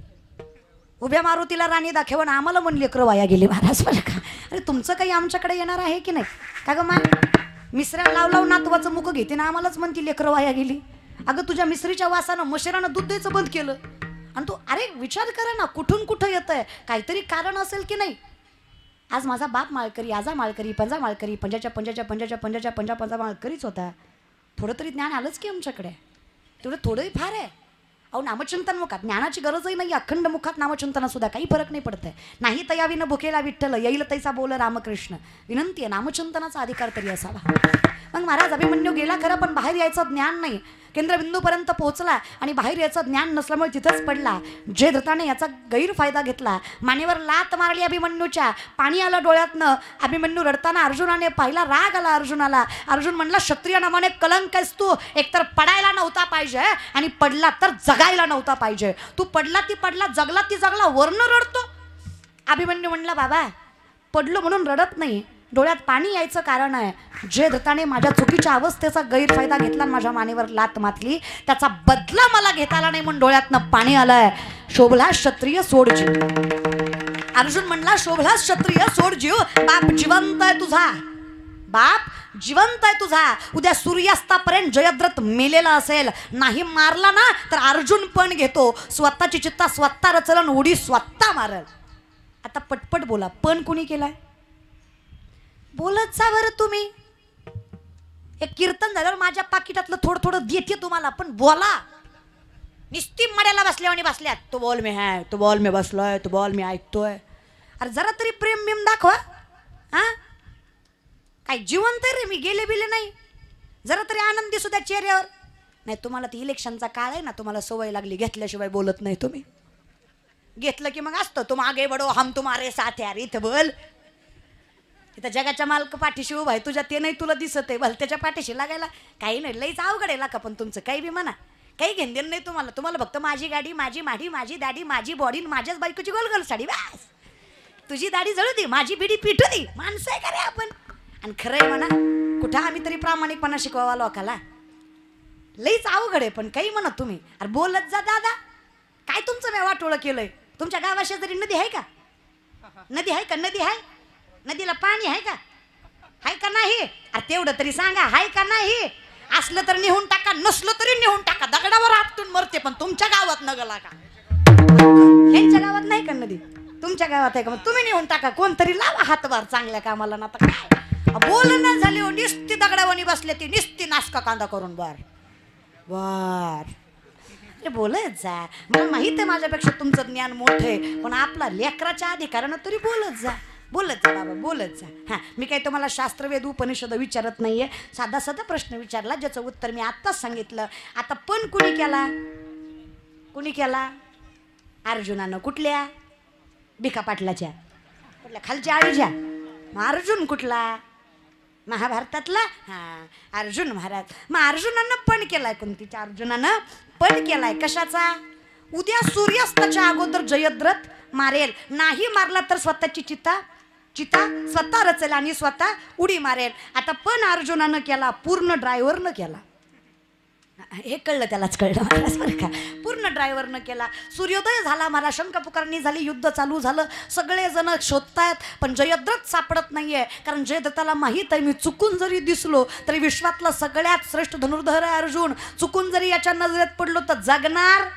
उभ्या मारुतीला राणी दाखवून आम्हाला म्हण लेकरं वाया गेली. महाराज बरं का, अरे तुमचं काही आमच्याकडे येणार आहे की नाही? का गं मा मिसऱ्या लाव नातवाचं मुख घेते ना आम्हालाच म्हणती लेकरं वाया गेली. अगं तुझ्या मिसरीच्या वासानं मशेरानं दूध द्यायचं बंद केलं आणि तू अरे विचार करा ना कुठून कुठं येतंय, काहीतरी कारण असेल की नाही. आज माझा बाप माळकरी, आजा माळकरी, पंजा माळकरी, पंजा माळकरीच होता. थोडं तरी ज्ञान आलंच की आमच्याकडे, तेवढं थोडंही फार आहे. अहो नामचिंतन मुखात ज्ञानाची गरजही नाही, अखंड मुखात नामचिंतना सुद्धा काही फरक नाही पडतंय. नाही तयाविनं भुकेला विठ्ठल येईल तैसा बोल रामकृष्ण. विनंती आहे नामचिंतनाचा अधिकार तरी असावा. मग महाराज अभिमन्यू गेला खरं, पण बाहेर यायचं ज्ञान नाही. केंद्रबिंदूपर्यंत पोहोचला आणि बाहेर याचं ज्ञान नसल्यामुळे तिथंच पडला. जयद्रथाने याचा गैरफायदा घेतला. मानेवर लात मारली अभिमन्यूच्या, पाणी आलं डोळ्यातनं. अभिमन्यू रडताना अर्जुनाने पाहिला, राग आला अर्जुनाला. अर्जुन म्हणला क्षत्रिय नामाने कलंक आहेस तू, एकतर पडायला नव्हता पाहिजे आणि पडला तर जगायला नव्हता पाहिजे. तू पडला ती पडला, जगला ती जगला, वर्ण रडतो. अभिमन्यू म्हणला बाबा पडलो म्हणून रडत नाही, डोळ्यात पाणी यायचं कारण आहे. जयद्रथाने माझ्या चुकीच्या अवस्थेचा गैरफायदा घेतला आणि माझ्या मानेवर लात मारली, त्याचा बदला मला घेता आला नाही म्हणून डोळ्यातनं पाणी आलंय. शोभला क्षत्रिय सोड जीव. अर्जुन म्हणला शोभला क्षत्रिय सोड जीव, बाप जिवंत आहे तुझा, बाप जिवंत आहे तुझा. उद्या सूर्यास्तापर्यंत जयद्रथ मेलेला असेल, नाही मारला ना तर अर्जुन पण घेतो. स्वतःची चित्ता स्वतः रचलन, उडी स्वतः मारल. आता पटपट बोला, पण कोणी केलाय? बोलत जा बरं तुम्ही. एक कीर्तन झाल्यावर माझ्या पाकिटातलं थोडं थोडं देते तुम्हाला, पण बोला. निस्ती मड्याला बसल्या आणि बसल्यात, तू बोल मी आहे, तू बोल मी बसलोय, तू बोल मी ऐकतोय. अरे जरा तरी प्रेम बिम दाखवा. हा काय जिवंत रे मी, गेले बिले नाही. जरा तरी आनंदी सुद्धा चेहऱ्यावर नाही. तुम्हाला ती इलेक्शनचा काळ आहे ना, तुम्हाला सवय लागली, घेतल्याशिवाय बोलत नाही तुम्ही. घेतलं की मग असतं तुम आगे बडो हम तुम्हारे साथ यार. इथं बोल, इथं जगाच्या मालक पाठीशी उभा आहे तुझ्या, ते नाही तुला दिसत आहे भल त्याच्या पाठीशी लागायला काही नाही. लईच अवघड आहे का, पण तुमचं काही बी म्हणा, काही घेणदेण नाही तुम्हाला. तुम्हाला फक्त माझी गाडी, माझी माडी, माझी दाढी, माझी बॉडी, माझ्याच बायकोची गोलगोल साडी, बस. तुझी दाढी जळू दे, माझी बिडी पिटू दे. माणसं आहे का रे आपण? आणि खरंय म्हणा, कुठं आम्ही तरी प्रामाणिकपणा शिकवावा लोकाला. लईच अवघड आहे, पण काही म्हणा तुम्ही. अरे बोलत जा दादा, काय तुमचं मी वाटोळं केलंय? तुमच्या गावाशेजारी नदी आहे का? नदी आहे का? नदी आहे, नदीला पाणी आहे का? आहे का नाही? अरे तेवढं तरी सांगा, आहे का नाही? असलं तर निहून टाका, नसलं तरी निहून टाका. दगडावर आपटून मरते, पण तुमच्या गावात नगला का? यांच्या गावात नाही का नदी? तुमच्या गावात आहे का? मग तुम्ही निहून टाका. कोणतरी लावा हातभार चांगल्या कामाला ना. तर काय बोलणं झाली हो, निस्ती दगडावणी बसले ती, निस्ती नासका कांदा करून बर बर. अरे बोलत जा, मला माहित आहे माझ्यापेक्षा तुमचं ज्ञान मोठं आहे, पण आपला लेकराच्या अधिकारानं तरी बोलत जा. बोलत जा बाबा, बोलत जा. हां मी काही तुम्हाला शास्त्रवेद उपनिषद विचारत नाहीये, साधा साधा प्रश्न विचारला ज्याचं उत्तर मी आत्ताच सांगितलं. आता पण कुणी केला? कुणी केला? अर्जुनानं. कुठल्या? भिका पाटलाच्या, कुठल्या खालच्या आळीच्या? अर्जुन कुठला? महाभारतातला. हां अर्जुन महाराज. मग अर्जुनानं पण केलाय. कोणतीच्या? अर्जुनानं पण केलाय. कशाचा? उद्या सूर्यास्ताच्या अगोदर जयद्रथ मारेल, नाही मारला तर स्वतःची चिता स्वतः रचेल आणि स्वतः उडी मारेल. आता पण अर्जुनानं केला, पूर्ण ड्रायव्हरनं केला. हे कळलं, त्यालाच कळलं महाराज बरं का. पूर्ण ड्रायव्हरनं केला. सूर्योदय झाला, मला शंका पुकारणी झाली, युद्ध चालू झालं, सगळेजण शोधतायत, पण जयद्रथ सापडत नाहीये. कारण जयद्रथाला माहीत आहे मी चुकून जरी दिसलो तरी विश्वातला सगळ्यात श्रेष्ठ धनुर्धर आहे अर्जुन. चुकून जरी याच्या नजरेत पडलो तर जगणार.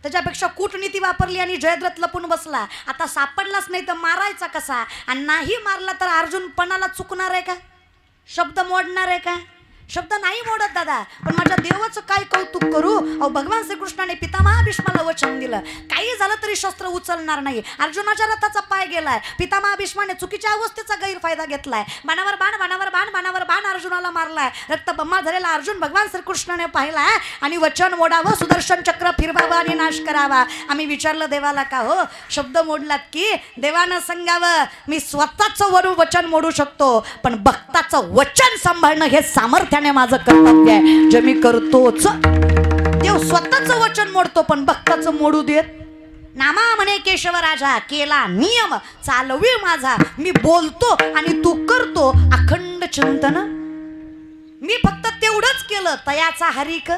त्याच्यापेक्षा कूटनीती वापरली आणि जयद्रथ लपून बसला. आता सापडलाच नाही तर मारायचा कसा? आणि नाही मारला तर अर्जुन पणाला चुकणार आहे का? शब्द मोडणार आहे का? शब्द नाही मोडत दादा, पण माझ्या देवाचं काय कौतुक करू. अहो भगवान श्रीकृष्णाने पितामहा भीष्माला वचन दिलं, काही झालं तरी शस्त्र उचलणार नाही. अर्जुनाच्या रथाचा पाय गेलाय, पितामहा भीष्माने चुकीच्या अवस्थेचा गैरफायदा घेतलाय. बाणावर बाण बाणावर बाण बाणावर बाण अर्जुनाला मारलाय. रक्तबंबाळ झालेला अर्जुन भगवान श्रीकृष्णाने पाहिलाय आणि वचन मोडावं, सुदर्शन चक्र फिरवावं आणि नाश करावा. आम्ही विचारलं देवाला, का हो शब्द मोडलात की? देवानं सांगावं, मी स्वतःचं वचन मोडू शकतो, पण भक्ताचं वचन सांभाळणं हे सामर्थ्याने माझं कर्तव्य आहे, जे मी करतोच. देव स्वतःचं वचन मोडतो पण भक्ताचं मोडू देत. नामा म्हणे केशव राजा, केला नियम चालवी माझा. मी बोलतो आणि तू करतो अखंड चिंतन. मी फक्त तेवढंच केलं, तयाचा हरिक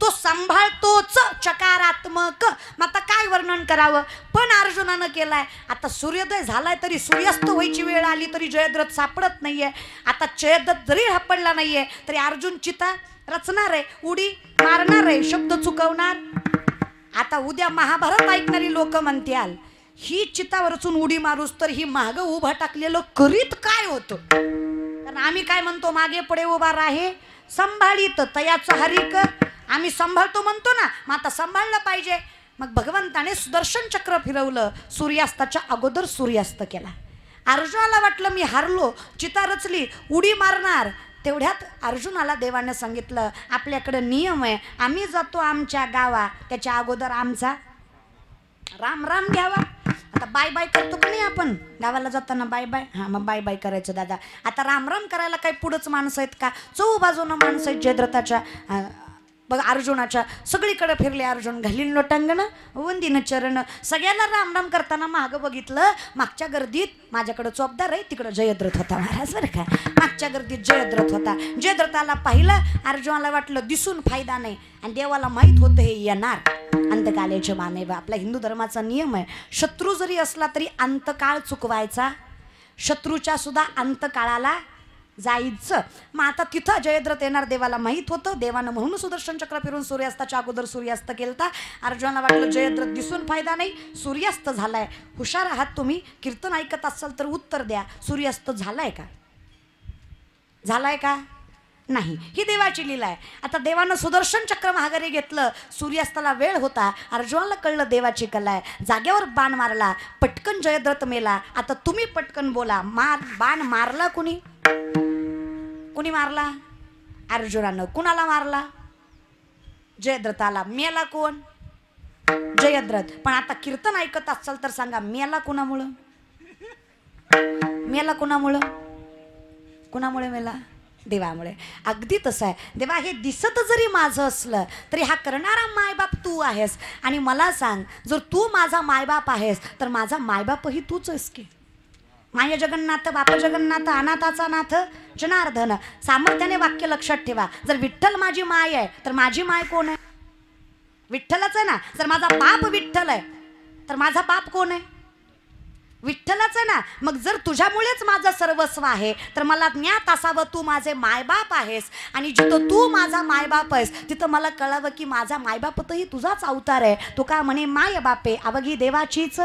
तो सांभाळतोच चकारात्मक. मग आता काय वर्णन करावं. पण अर्जुनानं केलाय. आता सूर्योदय झालाय तरी सूर्यास्त व्हायची वेळ आली तरी जयद्रथ सापडत नाहीये. आता जयद्रथ जरी सापडला नाहीये तरी अर्जुन चिता रचणार आहे, उडी मारणार आहे, शब्द चुकवणार. आता उद्या महाभारत ऐकणारी लोक म्हणतील, ही चिता रचून उडी मारूस तर ही माग उभा टाकलेलं करीत काय होतं. कारण आम्ही काय म्हणतो, मागे पुढे उभा राहे संभाळीत तयाचं हरिक. आम्ही सांभाळतो म्हणतो ना, मग आता सांभाळलं पाहिजे. मग भगवंताने सुदर्शन चक्र फिरवलं, सूर्यास्ताच्या अगोदर सूर्यास्त केला. अर्जुनाला वाटलं मी हारलो, चिता रचली, उडी मारणार. तेवढ्यात अर्जुनाला देवानं सांगितलं, आपल्याकडे नियम आहे, आम्ही जातो आमच्या गावा, त्याच्या अगोदर आमचा राम राम घ्यावा. आता बाय बाय करतो का नाही आपण गावाला जाताना, बाय बाय. हां मग बाय बाय करायचं दादा. आता राम राम करायला काही पुढंच माणसं आहेत का? चौबाजूनं माणसं आहेत. जयद्रथाच्या बघ अर्जुनाच्या सगळीकडे फिरले अर्जुन, घालीन लोटांगण वंदीन चरण. सगळ्यांना राम राम करताना मागं बघितलं, मागच्या गर्दीत माझ्याकडं चोपदार आहे, तिकडं जयद्रथ होता महाराज बरं का. मागच्या गर्दीत जयद्रथ होता. जयद्रथाला पाहिलं, अर्जुनाला वाटलं दिसून फायदा नाही, आणि देवाला माहीत होतं हे येणार. अंतकालाचे मानव, आपला हिंदू धर्माचा नियम आहे, शत्रू जरी असला तरी अंतकाळ चुकवायचा, शत्रूच्या सुद्धा अंतकाळाला जायचं. मग आता तिथं जयद्रथ येणार देवाला माहीत होतं. देवानं म्हणून सुदर्शन चक्र फिरून सूर्यास्ताच्या अगोदर सूर्यास्त केलता. अर्जुनाला वाटलं जयद्रथ दिसून फायदा नाही, सूर्यास्त झालाय. हुशार आहात तुम्ही, कीर्तन ऐकत असाल तर उत्तर द्या, सूर्यास्त झालाय का? झालाय का? नाही. ही देवाची लीला आहे. आता देवानं सुदर्शन चक्र महागारी घेतलं, सूर्यास्ताला वेळ होता. अर्जुनाला कळलं देवाची कला आहे, जागेवर बाण मारला, पटकन जयद्रथ मेला. आता तुम्ही पटकन बोला, बाण मारला कुणी? कुणी मारला? अर्जुनानं. कुणाला मारला? जयद्रथाला. मेला कोण? जयद्रथ. पण आता कीर्तन ऐकत असाल तर सांगा, मेला कुणामुळं? मेला कुणामुळं? कुणामुळे मेला? देवामुळे. अगदी तसं आहे. देवा हे दिसत जरी माझं असलं तरी हा करणारा मायबाप तू आहेस. आणि मला सांग, जर तू माझा मायबाप आहेस तर माझा मायबापही तूच आहेस की. माय जगन्नाथ बाप जगन्नाथ अनाथाचा नाथ जनार्दन. सामर्थ्याने वाक्य लक्षात ठेवा. जर विठ्ठल माझी माय आहे तर माझी माय कोण आहे? विठ्ठलच आहे ना. जर माझा बाप विठ्ठल आहे तर माझा बाप कोण आहे? विठ्ठलच आहे ना. मग जर तुझ्यामुळेच माझं सर्वस्व आहे तर मला ज्ञात असावं तू माझे मायबाप आहेस. आणि जिथं तू माझा मायबाप आहेस तिथं मला कळावं की माझा मायबापतही तुझाच अवतार आहे. तू का म्हणे माय बापे अवघी देवाचीच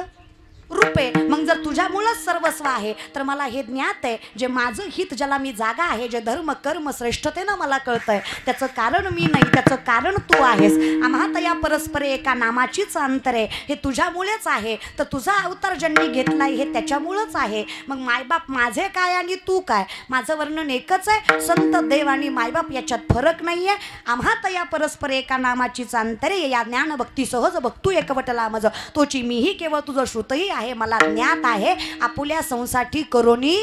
रूपे. मग जर तुझ्यामुळंच सर्वस्व आहे तर मला हे ज्ञात आहे, जे माझं हित ज्याला मी जागा आहे, जे धर्म कर्म श्रेष्ठतेनं मला कळतंय, त्याचं कारण मी नाही, त्याचं कारण तू आहेस. आम्हा या परस्परे एका नामाचीच अंतर आहे. हे तुझ्यामुळेच आहे. तर तुझा अवतार ज्यांनी घेतलाय हे त्याच्यामुळंच आहे. मग मायबाप माझे काय आणि तू काय? माझं वर्णन एकच आहे. संत देव आणि मायबाप याच्यात फरक नाही आहे. आम्हा या परस्परे एका नामाचीच अंतरे. या ज्ञान भक्ती सहज भक्तू एकवटला मज तोची मीही केवळ तुझं श्रुतही आहे. मला ज्ञात आहे आपुल्या संसाठी करोनी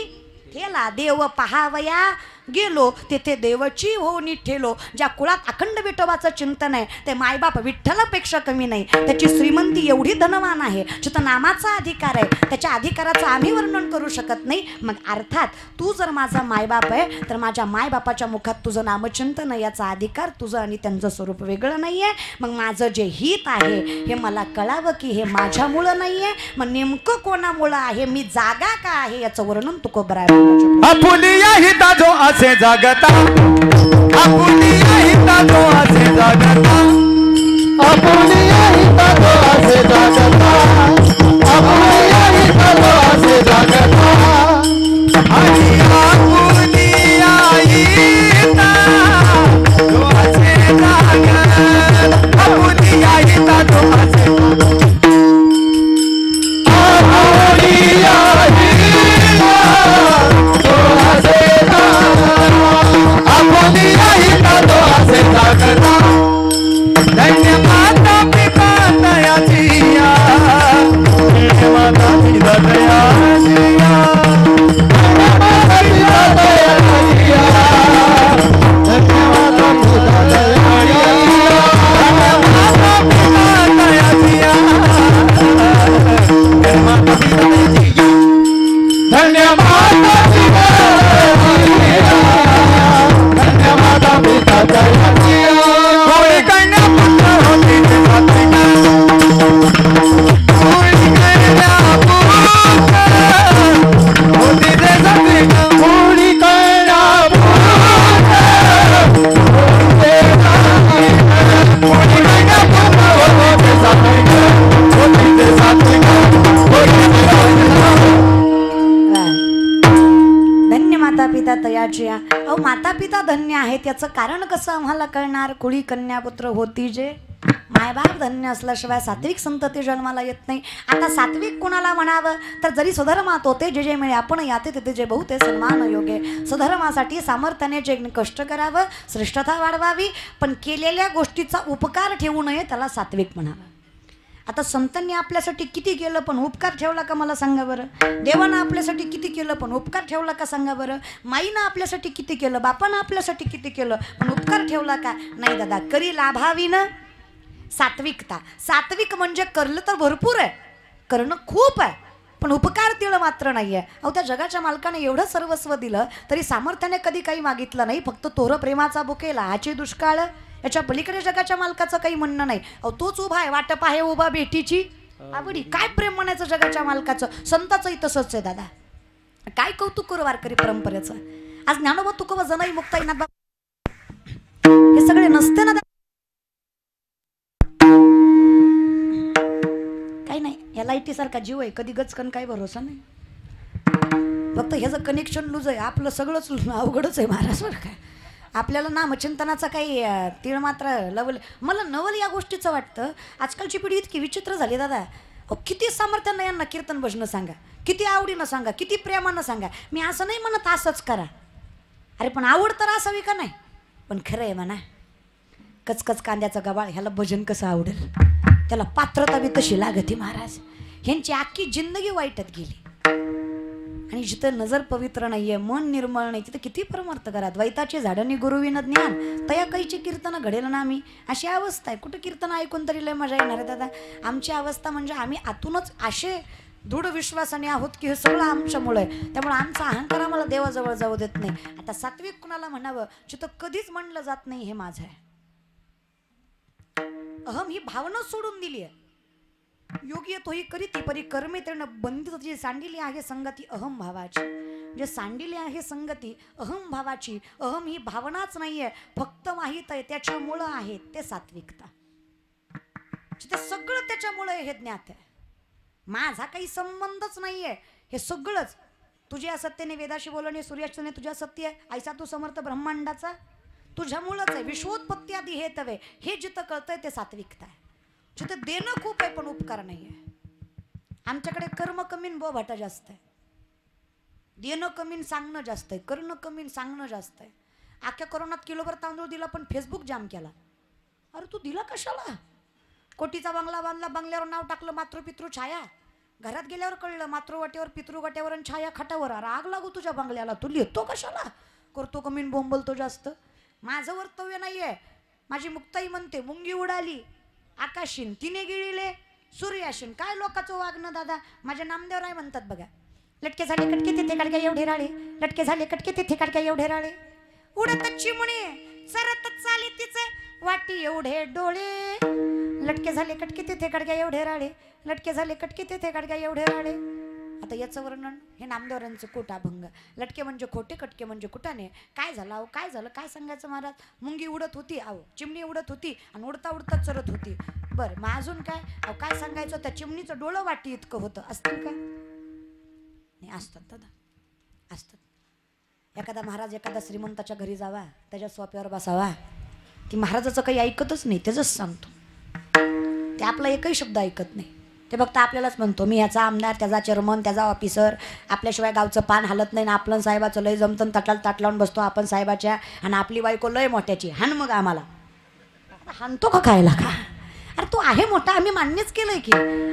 ठेला. देव पहावया गेलो तेथे देवची होऊनी ठेलो. ज्या कुळात अखंड विठोबाचं चिंतन आहे ते मायबाप विठ्ठलापेक्षा कमी नाही. त्याची श्रीमंती एवढी धनवान आहे, जिथं नामाचा अधिकार आहे, त्याच्या अधिकाराचं आम्ही वर्णन करू शकत नाही. मग अर्थात तू जर माझा मायबाप आहे तर माझ्या मायबापाच्या मुखात तुझं नामचिंतन आहे, याचा अधिकार तुझं आणि त्यांचं स्वरूप वेगळं नाही आहे. मग माझं जे हित आहे हे मला कळावं की हे माझ्यामुळं नाही आहे. मग नेमकं कोणामुळं आहे, मी जागा का आहे, याचं वर्णन आपुलिया हिता जो असे जागता, आपुलिया हिता जो असे जागता, आपुलिया हिता जो असे जागता, आपुलिया हिता जो असे जागता, आणि आपुलिया हिता धन्याच्या. अहो माता पिता धन्य आहेत, याचं कारण कसं आम्हाला कळणार? कुळी कन्यापुत्र होती जे, मायबाप धन्य असल्याशिवाय सात्विक संतती जन्माला येत नाही. आता सात्विक कोणाला म्हणावं तर जरी स्वधर्मात होते जे जे मिळे आपण याते तिथे जे बहुते सन्मान योगे. स्वधर्मासाठी सामर्थ्याने जे कष्ट करावं, श्रेष्ठता वाढवावी, पण केलेल्या गोष्टीचा उपकार ठेवू नये, त्याला सात्विक म्हणावं. आता संतांनी आपल्यासाठी किती केलं पण उपकार ठेवला का मला सांगा बरं? देवानं आपल्यासाठी किती केलं पण उपकार ठेवला का सांगा बरं? माईनं आपल्यासाठी किती केलं, बापानं आपल्यासाठी किती केलं पण उपकार ठेवला का? नाही दादा. करी लाभावीनं सात्विकता. सात्विक म्हणजे करलं तर भरपूर आहे, करणं खूप आहे, पण उपकार दिलं मात्र नाही आहे. अहो त्या जगाच्या मालकाने एवढं सर्वस्व दिलं तरी सामर्थ्याने कधी काही मागितलं नाही, फक्त तोर प्रेमाचा बुके लाहाचे दुष्काळ. याच्या पलीकडे जगाच्या मालकाचं काही म्हणणं नाही. अहो तोच उभा आहे, वाटप आहे उभा बेटीची आवडी. काय प्रेम म्हणायचं जगाच्या मालकाचं? संताचंही तसंच आहे दादा. काय कौतुक करू वारकरी परंपरेचं. आज ज्ञानोबा तुकोबा जनाई मुक्ताई नाथ हे सगळे नसते ना. काही नाही, या लाईटी सारखा जीव आहे, कधी गचकन काही भरोसा नाही. फक्त ह्याचं कनेक्शन लूज आहे, आपलं सगळंच अवघडच आहे महाराज बरं काय. आपल्याला नामचिंतनाचा काही तीळ मात्र लवल. मला नवल या गोष्टीचं वाटतं आजकालची पिढी इतकी विचित्र झाली दादा. किती सामर्थ्यानं यांना कीर्तन भजनं सांगा, किती आवडीनं सांगा, किती प्रेमानं सांगा. मी असं नाही म्हणत असंच करा, अरे पण आवड तर असावी का नाही? पण खरं आहे म्हणा, कचकच कांद्याचा गबाळ ह्याला भजन कसं आवडेल? त्याला पात्रता बी तशी लागती महाराज. ह्यांची अख्खी जिंदगी वाईटत गेली. आणि जिथं नजर पवित्र नाहीये, मन निर्मळ नाही, तिथं किती परमार्थ करा. द्वैताची झाडणी गुरुविन ज्ञान तया कैची कीर्तन घडेल ना आम्ही. अशी अवस्था आहे. कुठं कीर्तन ऐकून तरी लय मजा येणार आहे दादा. आमची अवस्था म्हणजे आम्ही आतूनच असे दृढ विश्वासाने आहोत की हे सगळं आमच्यामुळे आहे. त्यामुळे आमचा अहंकार आम्हाला देवाजवळ जाऊ देत नाही. आता सात्विक कुणाला म्हणावं जिथं कधीच म्हणलं जात नाही हे माझं आहे. अहम ही भावना सोडून दिली आहे. योगी तोही करीती परी कर्मे त्यानं बंधित जी सांडिली आहे संगती अहम भावाची. जे सांडिली आहे संगती अहम भावाची. अहम ही भावनाच नाहीये, फक्त माहीत आहे त्याच्यामुळं आहे ते सात्विकता. ते सगळं त्याच्यामुळे हे ज्ञात आहे. माझा काही संबंधच नाहीये. हे सगळंच तुझ्या सत्याने वेदाशी बोलणे, सूर्याने तुझ्या सत्य आहे, ऐसा तू समर्थ ब्रह्मांडाचा तुझ्यामुळंच आहे. विश्वोत्पत्ती आधी हे तवे हे जिथं कळतंय ते सात्विकता आहे. जिथं देणं खूप आहे पण उपकार नाही आहे. आमच्याकडे कर्म कमी बोभाटा जास्त आहे. देणं कमी सांगणं जास्त आहे, करणं कमी सांगणं जास्त आहे. अख्ख्या कोरोनात किलोभर तांदूळ दिला पण फेसबुक जाम केला. अरे तू दिला कशाला? कोटीचा बंगला बांधला, बंगल्यावर नाव टाकलं मातृपितृ छाया. घरात गेल्यावर कळलं मातृवाट्यावर पितृवाट्यावर आणि छाया खाटावर. अरे आग लागू तुझ्या बंगल्याला, तू लिहितो कशाला? करतो कमी बोंबलतो जास्त. माझं वर्तव्य नाहीये. माझी मुक्ताई म्हणते मुंगी उडाली आकाशीन तिने गिळिले सूर्याशीन. काय लोकांचं वागणं दादा. माझ्या नामदेव राय म्हणतात बघा, लटके झाले कटके तिथे काढक्या एवढे राळे, लटके झाले कटके तिथे काढक्या एवढे राळे, उडत चिमणे सरत चाली तिचे वाटी एवढे डोळे, लटके झाले कटके तिथे काढक्या एवढे राळे, लटके झाले कटके तिथे काढक्या एवढे राळे. आता याचं वर्णन हे नामदेवरांचं कोटाभंग. लटके म्हणजे खोटे, कटके म्हणजे कुटाने. काय झालं अहो, काय झालं, काय सांगायचं महाराज? मुंगी उडत होती अहो, चिमणी उडत होती आणि उडता उडता चरत होती. बरं मग अजून काय? अहो काय सांगायचं? त्या चिमणीचं डोळं वाटी इतकं होतं. असतील का? नाही असतात दादा, असतात. एखादा महाराज एखादा श्रीमंताच्या घरी जावा, त्याच्या सोप्यावर बसावा, ती महाराजाचं काही ऐकतच नाही, त्याचंच सांगतो. ते आपला एकही शब्द ऐकत नाही. ते फक्त आपल्यालाच म्हणतो मी ह्याचा आमदार, त्याचा चेअरमन, त्याचा ऑफिसर. आपल्याशिवाय गावचं पान हलत नाही ना. आपलं साहेबाचं लय जमतं, ताटला ताट लावून बसतो आपण साहेबाच्या. आणि आपली बायको लय मोठ्याची. हाण मग आम्हाला हाणतो का खायला का? अरे तू आहे मोठा, आम्ही मान्यच केलंय की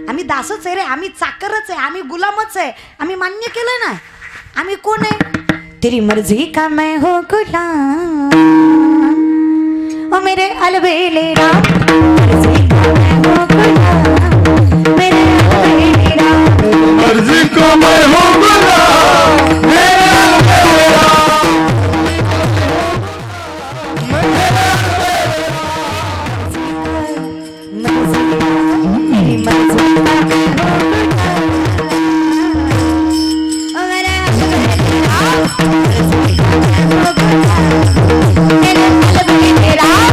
आम्ही दासच आहे रे, आम्ही चाकरच आहे, आम्ही गुलामच आहे, आम्ही मान्य केलंय ना. आम्ही कोण आहे? तेरी मर्जी का मैं हो गुलाम ओ मेरे अलबेले राम, मर्जी का मैं हो गुलाम मेरे अलबेले राम, मर्जी का मैं हो गुलाम मेरे अलबेले राम, मेरी मर्जी का मैं हो गुलाम मेरे अलबेले राम,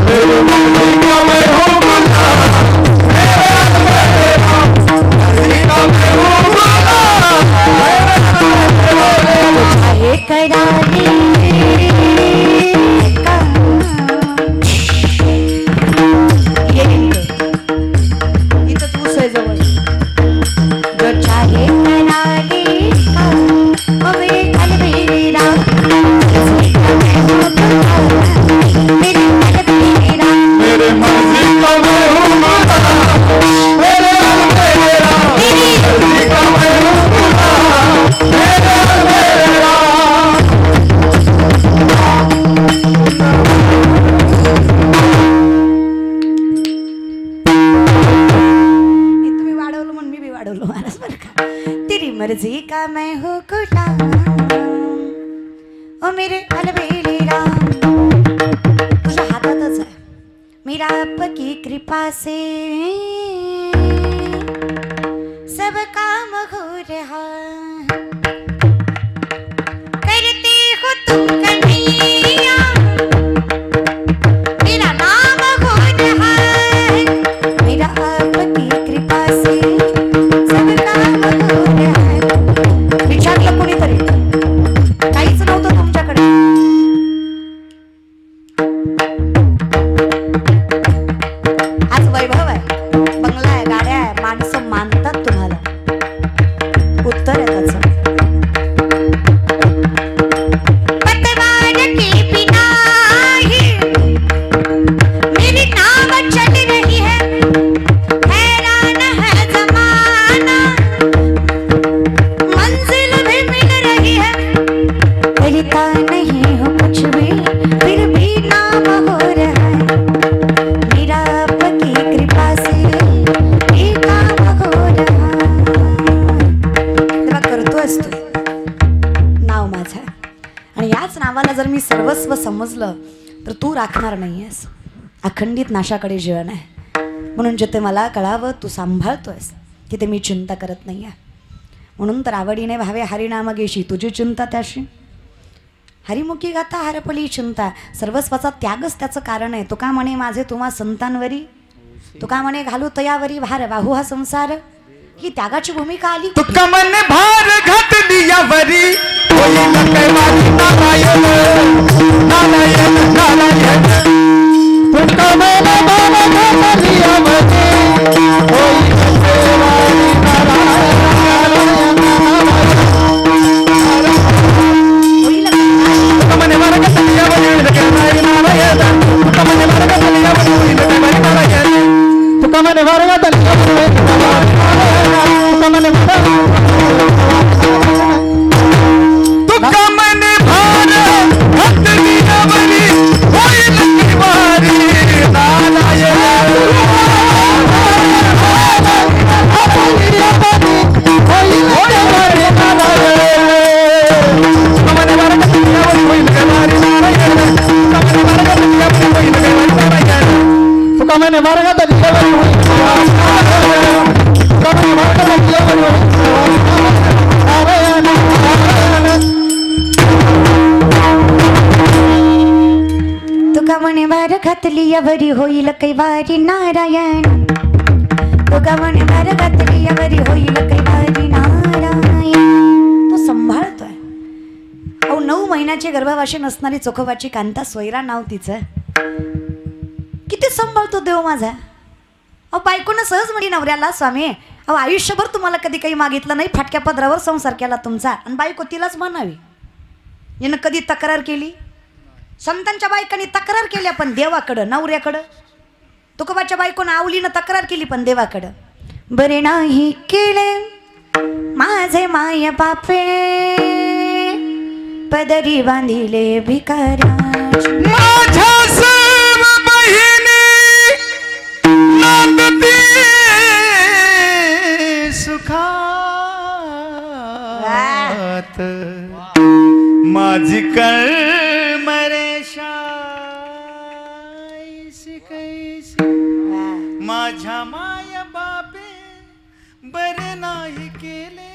बस बरं का. तेरी मर्जी का मैं हूँ गुलाम ओ मेरे अलबेले राम. तुझ्या हातातच आहे. मेरा आपकी कृपा से सब काम हो रहा. करते हो तुम कन्हैया मेरा नाम हो रहा है. मेरा आपकी कृपा से सब काम हो रहा है. विचारलं कोणीतरी काहीच नव्हतं तुमच्याकडे. आज वैभव आहे, बंगला आहे, गाड्या आहे, माणसं मानतात तुम्हाला. उत्तर आहे त्याचं. पतवार के बिना ही मेरी नाव चल रही है. हैरान है जमाना मंजिल भी मिल रही है. कहता नहीं हो कुछ भी फिर भी नाम हो रहा है. मेरा आपकी कृपा से ये काम हो रहा. तेव्हा करतोयस तू नाव माझं आहे. आणि याच नावाला जर मी सर्वस्व समजलं तर तू राखणार नाहीयेस. अखंडित नाशाकडे जीवन आहे. म्हणून जिथे मला कळावं तू सांभाळतोयस तिथे मी चिंता करत नाही आहे. म्हणून तर आवडीने भावे हरिनाम गेशी तुझी चिंता त्याशी. हरिमुखी गाता हरपली चिंता. सर्वस्वाचा त्यागच त्याचं कारण आहे. तुका म्हणे माझे तुम्हा संतांवरी. तुका म्हणे घालू तयावरी भार वाहू हा संसार. ही त्यागाची भूमिका आली. तुका मन भार घातली यावरी होईल कैवारी नारायण नारायण नारायण. तुका मन भार घातली यावरी होईल कैवारी नारायण होईल तुका मन भार घातली यावरी होईल कैवारी नारायण. तुका मन भार घातली यावरी होईल कैवारी नारायण. तुका मन भार घातली यावरी होईल कैवारी नारायण. तुका मन तुका मन भार घातली यावरी होईल कैवारी तुका म्हणे भार घातली यावरी होईल कैवारी नारायण. तुका म्हणे भार घातली यावरी होईल कैवारी नारायण. तो सांभाळतोय. अहो 9 महिन्याची गर्भवाशी नसणारी चोखोबाची कांता सोयरा नाव तिचं. किती सांभाळतो देव माझा. अहो बायकोनं सहज म्हणे नवऱ्याला स्वामी अहो आयुष्यभर तुम्हाला कधी काही मागितलं नाही. फाटक्या पदरावर संसार केला तुमचा. आणि बायको तिलाच म्हणावी. यानं कधी तक्रार केली. संतांच्या बायकांनी तक्रार केल्या पण देवाकडं नवऱ्याकडं. तुकोबाच्या बायकोनं आवलीनं तक्रार केली पण देवाकडं. बरे नाही केले माझे माय बापे पदरी बांधिले भिकाऱ्याची. माझ्या सर्व बहिणी नांदती सुखात. माझी कळमरेशाईसी कैसी माझ्या माया बापे बरे नाही केले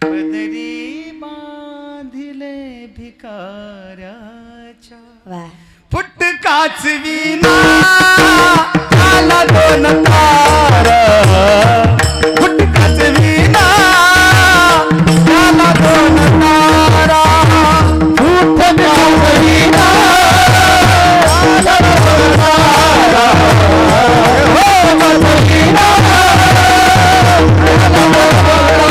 पदरी बांधिले भिकाऱ्याच्या. वा फुटकाच विना आला दोन तार. फुटकाच विना आला दोन तारा. फुटकाच विना आला दोन तारा. फुटकाच विना आला दोन तारा.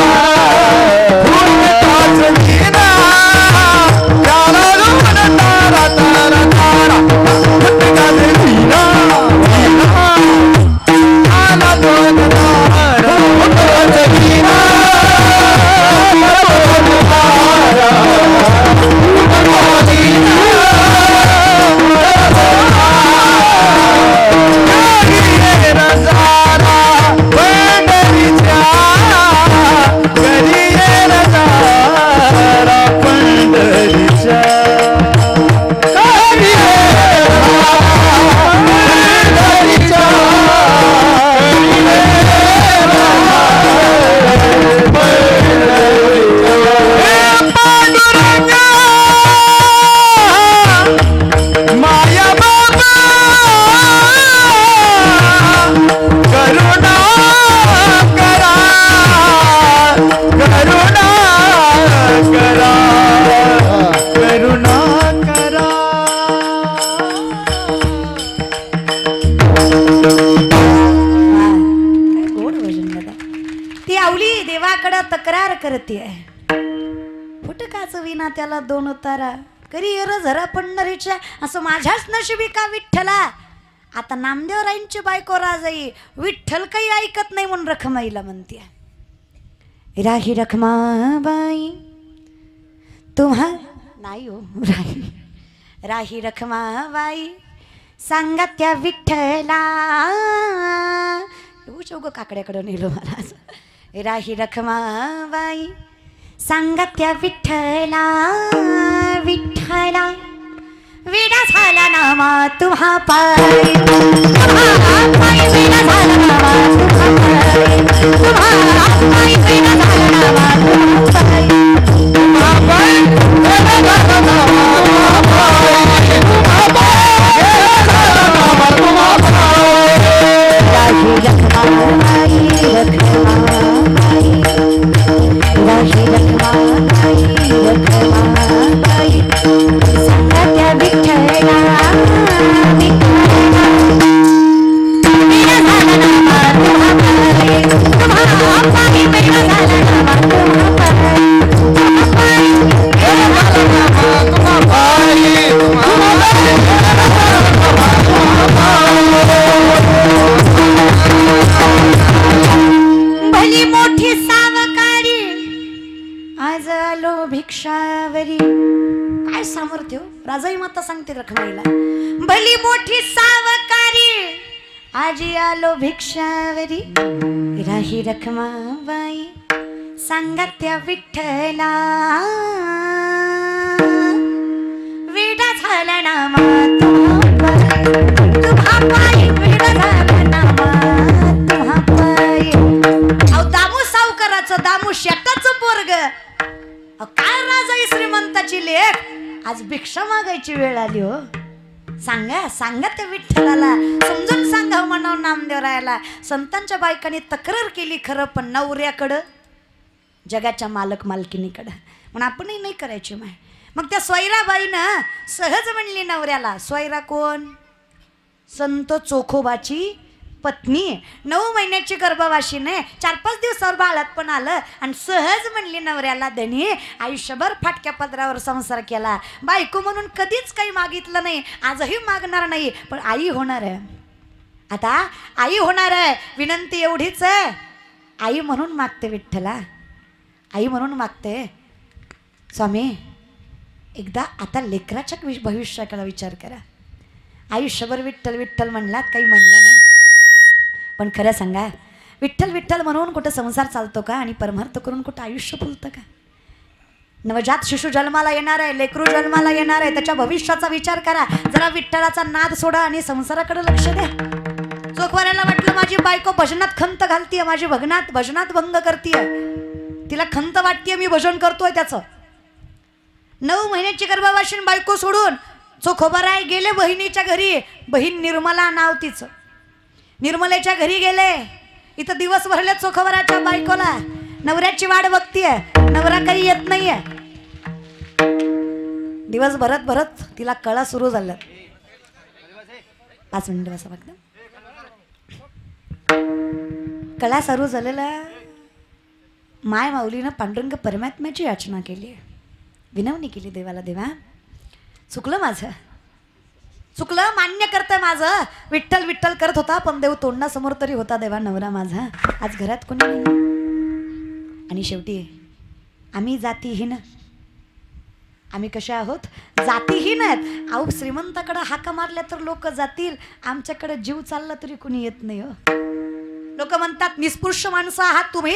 फुटकाच विना आला दोन तारा तारा तारा. फुटकाच विना माऊली देवाकडे तक्रार करते फुटकाच विना त्याला दोन उतारा करी एर झरा पंढरीच्या असं माझ्याच नशिबी का विठ्ठला. आता नामदेवरायांची बायको राजाई विठ्ठल काही ऐकत नाही म्हणून रखमाईला म्हणते राही रखमाबाई तुम्हा नाही हो राही रखमाबाई सांगा त्या विठ्ठला चौक काकड्याकडं नेलो मला असं. राही रखमाबाई सांगा त्या विठ्ठला विठ्ठला वेडा झाला नामा तुम्हा पायी वेडा झाला नामा तुम्हा पायी वेडा झाला नामा तुम्हा पायी राही रखमाबाई राही रखमाबाई रखमाबाई सांगा त्या विठ्ठला विठ्ठला वेडा झाला नामा तुम्हा पायी वेडा झाला नामा तुम्हा पायी वेडा झाला नामा तुम्हा पायी भली मोठी सावकारी आज आलो भिक्षावरी. काय सामर्थ्य राजाई माता सांगते रखमाईला. भली मोठी सावकारी आज आलो भिक्षावरी राही रखमाबाई सांगा त्या विठ्ठला वेडा झाला नामा तुम्हा पायी वेडा झाला नामा तुम्हा पायी. दामू सावकाराचं दामू शेताचं पोरग काय राजाई श्रीमंताची लेख आज भिक्षा मागायची वेळ आली हो. सांगा सांगा त्या विठ्ठलाला समजून सांगा म्हणाव नामदेवरायाला. संतांच्या बायकांनी तक्रार केली खरं पण नवऱ्याकडं जगाच्या मालक मालकिनीकडं पण आपणही नाही करायची माय. मग त्या स्वैराबाईनं सहज म्हणली नवऱ्याला. स्वैरा कोण? संत चोखोबाची पत्नी 9 महिन्याची गर्भवाशीने 4-5 दिवसावर बाळात पण आलं आणि सहज म्हणली नवऱ्याला धनी आयुष्यभर फाटक्या पदरावर संसार केला बायको म्हणून कधीच काही मागितलं नाही आजही मागणार नाही पण आई होणार आहे. आता आई होणार आहे विनंती एवढीच आहे आई म्हणून मागते विठ्ठला आई म्हणून मागते. स्वामी एकदा आता लेकराच्या भविष्याकडे विचार करा. आयुष्यभर विठ्ठल विठ्ठल म्हणलात काही म्हणलं नाही पण खरं सांगा विठ्ठल विठ्ठल म्हणून कुठं संसार चालतो का आणि परमार्थ करून कुठं आयुष्य फुलतं का. नवजात शिशु जन्माला येणार आहे लेकरू जन्माला येणार आहे त्याच्या भविष्याचा विचार करा. जरा विठ्ठलाचा नाद सोडा आणि संसाराकडे लक्ष द्या. चोखवाऱ्याला वाटलं माझी बायको भजनात खंत घालतीये माझी भजनात भंग करतीये तिला खंत वाटतीये मी भजन करतोय त्याचं. 9 महिन्याची गर्भवाशीन बायको सोडून चोखोबाराय गेले बहिणीच्या घरी. बहीण निर्मला नाव तिचं. निर्मलेच्या घरी गेले इथं दिवस भरले चोखोबाराच्या बायकोला नवऱ्याची वाट बघतीये नवरा काही येत नाहीये. दिवस भरत तिला कळा सुरू झालं. 5 मिनिट बसा फक्त. कळा सुरू झालेला माय माऊलीनं पांडुरंग परमात्म्याची याचना केली विनवणी केली देवाला. देवा चुकलं माझं चुकलं मान्य करतंय माझं विठ्ठल विठ्ठल करत होता पण देव तोंडासमोर तरी होता देवा नवरा माझा आज घरात कोणी नाही. आणि शेवटी आम्ही जातीहीन आम्ही कशा आहोत जातीहीन आहेत. अहो श्रीमंताकडे हाका मारल्या तर लोक जातील आमच्याकडे जीव चालला तरी कोणी येत नाही हो. लोक म्हणतात निस्पृश्य माणसं आहात तुम्ही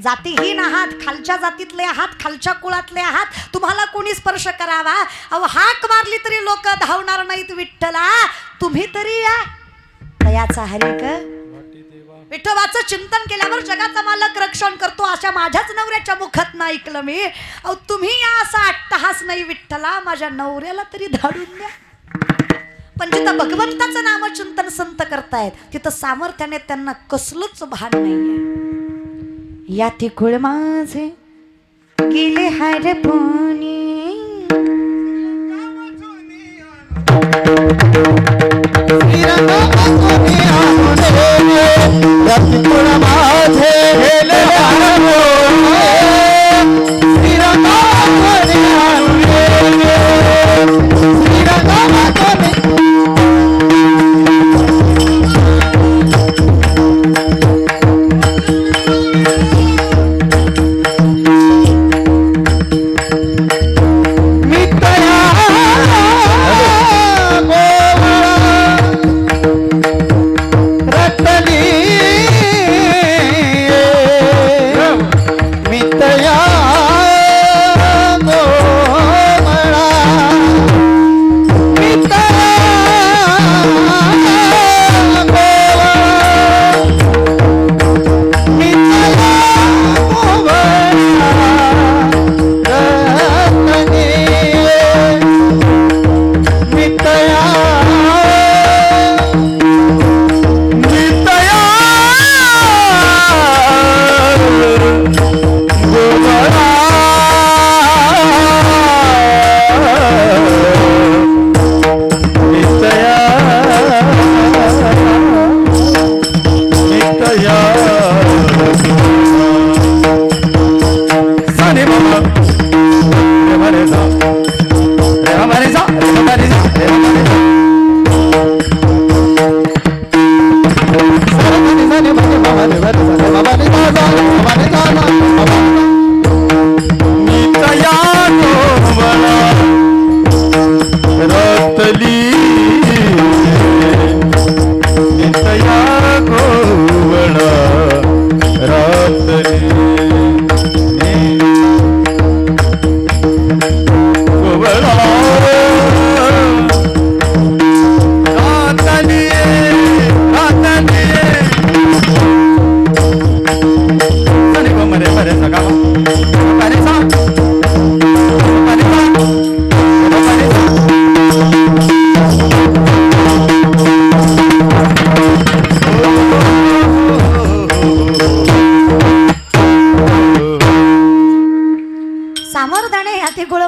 जातीहीन आहात खालच्या जातीतले आहात खालच्या कुळातले आहात तुम्हाला कोणी स्पर्श करावा. अहो हाक मारली तरी लोक धावणार नाहीत विठ्ठला तुम्ही तरी या दयाचा हरिक. विठोबाचं चिंतन केल्यावर जगाचा मालक रक्षण करतो अशा माझ्याच नवऱ्याच्या मुखात ऐकलं मी. अहो तुम्ही या असा अट्टहास नाही विठ्ठला माझ्या नवऱ्याला तरी धाडून द्या. पण जिथं भगवंताचं नामचिंतन संत करतायत तिथं सामर्थ्याने त्यांना कसलंच भान नाहीये. याती कुळ माझे गेले हरपुनी याती कुळ माझे गेले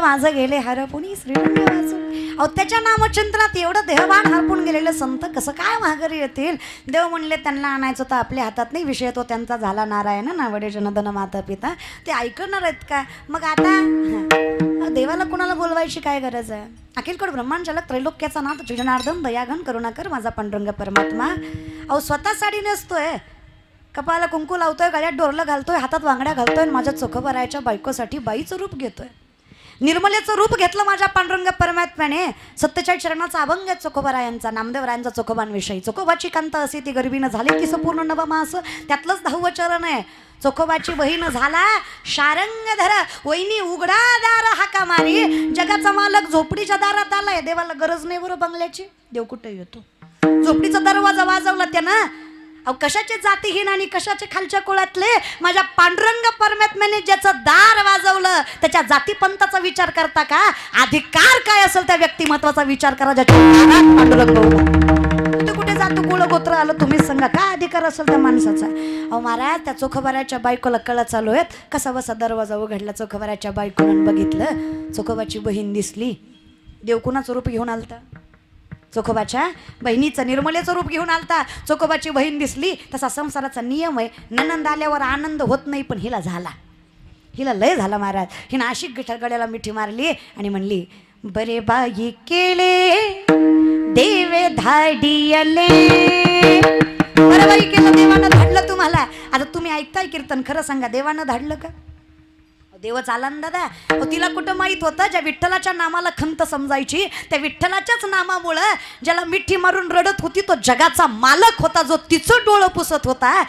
माझं गेले हरपुनी श्रीरंग वाचून. अहो त्याच्या नामचिंतनात एवढं देहभान हरपून गेलेले संत कसं काय माघारी येतील. देव म्हणले त्यांना आणायचं तर आपल्या हातात नाही. विषय तो त्यांचा झाला नारायण नावडे जनार्दन माता पिता. ते ऐकणार आहेत का. मग आता देवाला कोणाला बोलवायची काय गरज आहे. अखिलकोट ब्रह्मांडचालक त्रैलोक्याचा नाथ जनार्दन दयाघन करुणाकर माझा पांडुरंग परमात्मा. अहो स्वतः साडी नेसतोय, कपाळाला कुंकू लावतोय, गळ्यात डोरलं घालतोय, हातात वांगड्या घालतोय, माझ्या चोखोबरायच्या बायकोसाठी बाईचं रूप घेतोय. निर्मलेचं रूप घेतलं माझ्या पांडुरंग परमात्म्याने. 47 चरणाचा अभंग आहे चोखोबरायांचा, नामदेवरायांचा चोखोबांविषयी. चोखोबाची कांत असे ती गरिबीनं झाली की संपूर्ण नवमास. त्यातलंच 10वं चरण आहे. चोखोबाची बहीण झाला शारंगधर, वहिनी उघडा दार हाका मारी. जगाचा मालक झोपडीच्या दारात आलाय. देवाला गरज नाही बरं बंगल्याची. देव कुठे येतो. झोपडीचा दरवाजा वाजवला त्यानं. अहो कशाचे जातीहीन आणि कशाचे खालच्या कुळातले. माझ्या पांडुरंग परमात्म्याने ज्याचं दार वाजवलं त्याच्या जातीपंथाचा विचार करता का. अधिकार काय असेल त्या व्यक्तिमत्वाचा विचार करा ज्याच्या पांडुरंग भाऊ. तू कुठे जातो कुळ गोत्र आलं तुम्हीच सांगा. काय अधिकार असेल त्या माणसाचा. अहो महाराज त्या चोखोबाऱ्याच्या बायकोला कळा चालू आहेत. कसा बसा दरवाजा उघडला. चोखोबाऱ्याच्या बायकोनं बघितलं. चोखोबाची बहीण दिसली. देव कुणाचं रूप घेऊन आलता. चोखोबाच्या बहिणीचं निर्मलेचं रूप घेऊन आलता. चोखोबाची बहीण दिसली. तसा संसाराचा नियम आहे. ननंद आल्यावर आनंद होत नाही पण हिला झाला. हिला लय झाला महाराज. हिनं अशी गळ्याला मिठी मारली आणि म्हणली बरे बाई केले देवे धाडियले. बरं बाई केलं देवानं धाडलं तुम्हाला. आता तुम्ही ऐकताय कीर्तन, खरं सांगा देवानं धाडलं का. देवच आला ना दादा. तिला कुठं माहित होतं ज्या विठ्ठलाच्या नामाला खंत समजायची त्या विठ्ठलाच्याच नामामुळं ज्याला मिठी मारून रडत होती तो जगाचा मालक होता. जो तिचं डोळं पुसत होता.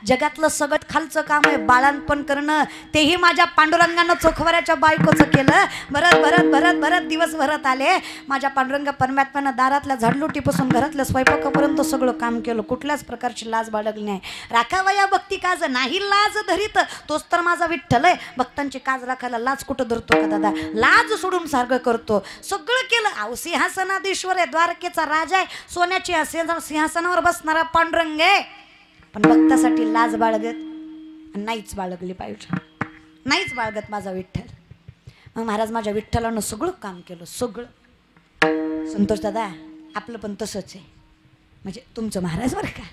जगातलं सगळं खालचं काम आहे बाळांपण करणं. तेही माझ्या पांडुरंगानं चोखोबऱ्याच्या बायकोचं केलं. भरत भरत भरत भरत दिवस भरत आले. माझ्या पांडुरंग परमात्म्यानं दारातल्या झाडलोटीपासून घरातल्या स्वयंपाकापर्यंत सगळं काम केलं. कुठल्याच प्रकारची लाज बाळगली नाही. राखावया भक्ती काज नाही लाज धरीत तोच तर माझा विठ्ठल आहे. भक्तांची काज राखायला लाज कुठं धरतो का दादा. लाज सोडून सारखं करतो. सगळं केलं. अहो सिंहासनाधीश्वर आहे, द्वारकेचा राजा आहे, सोन्याची सिंहासनावर बसणारा पांडुरंग आहे. पण भक्तासाठी लाज बाळगत नाहीच बाळगली पाहिजे. नाहीच बाळगत माझा विठ्ठल. मग महाराज माझ्या विठ्ठलानं सगळं काम केलं. सगळं. संतोष दादा आपलं पण तसंच आहे. म्हणजे तुमचं महाराज बरं का.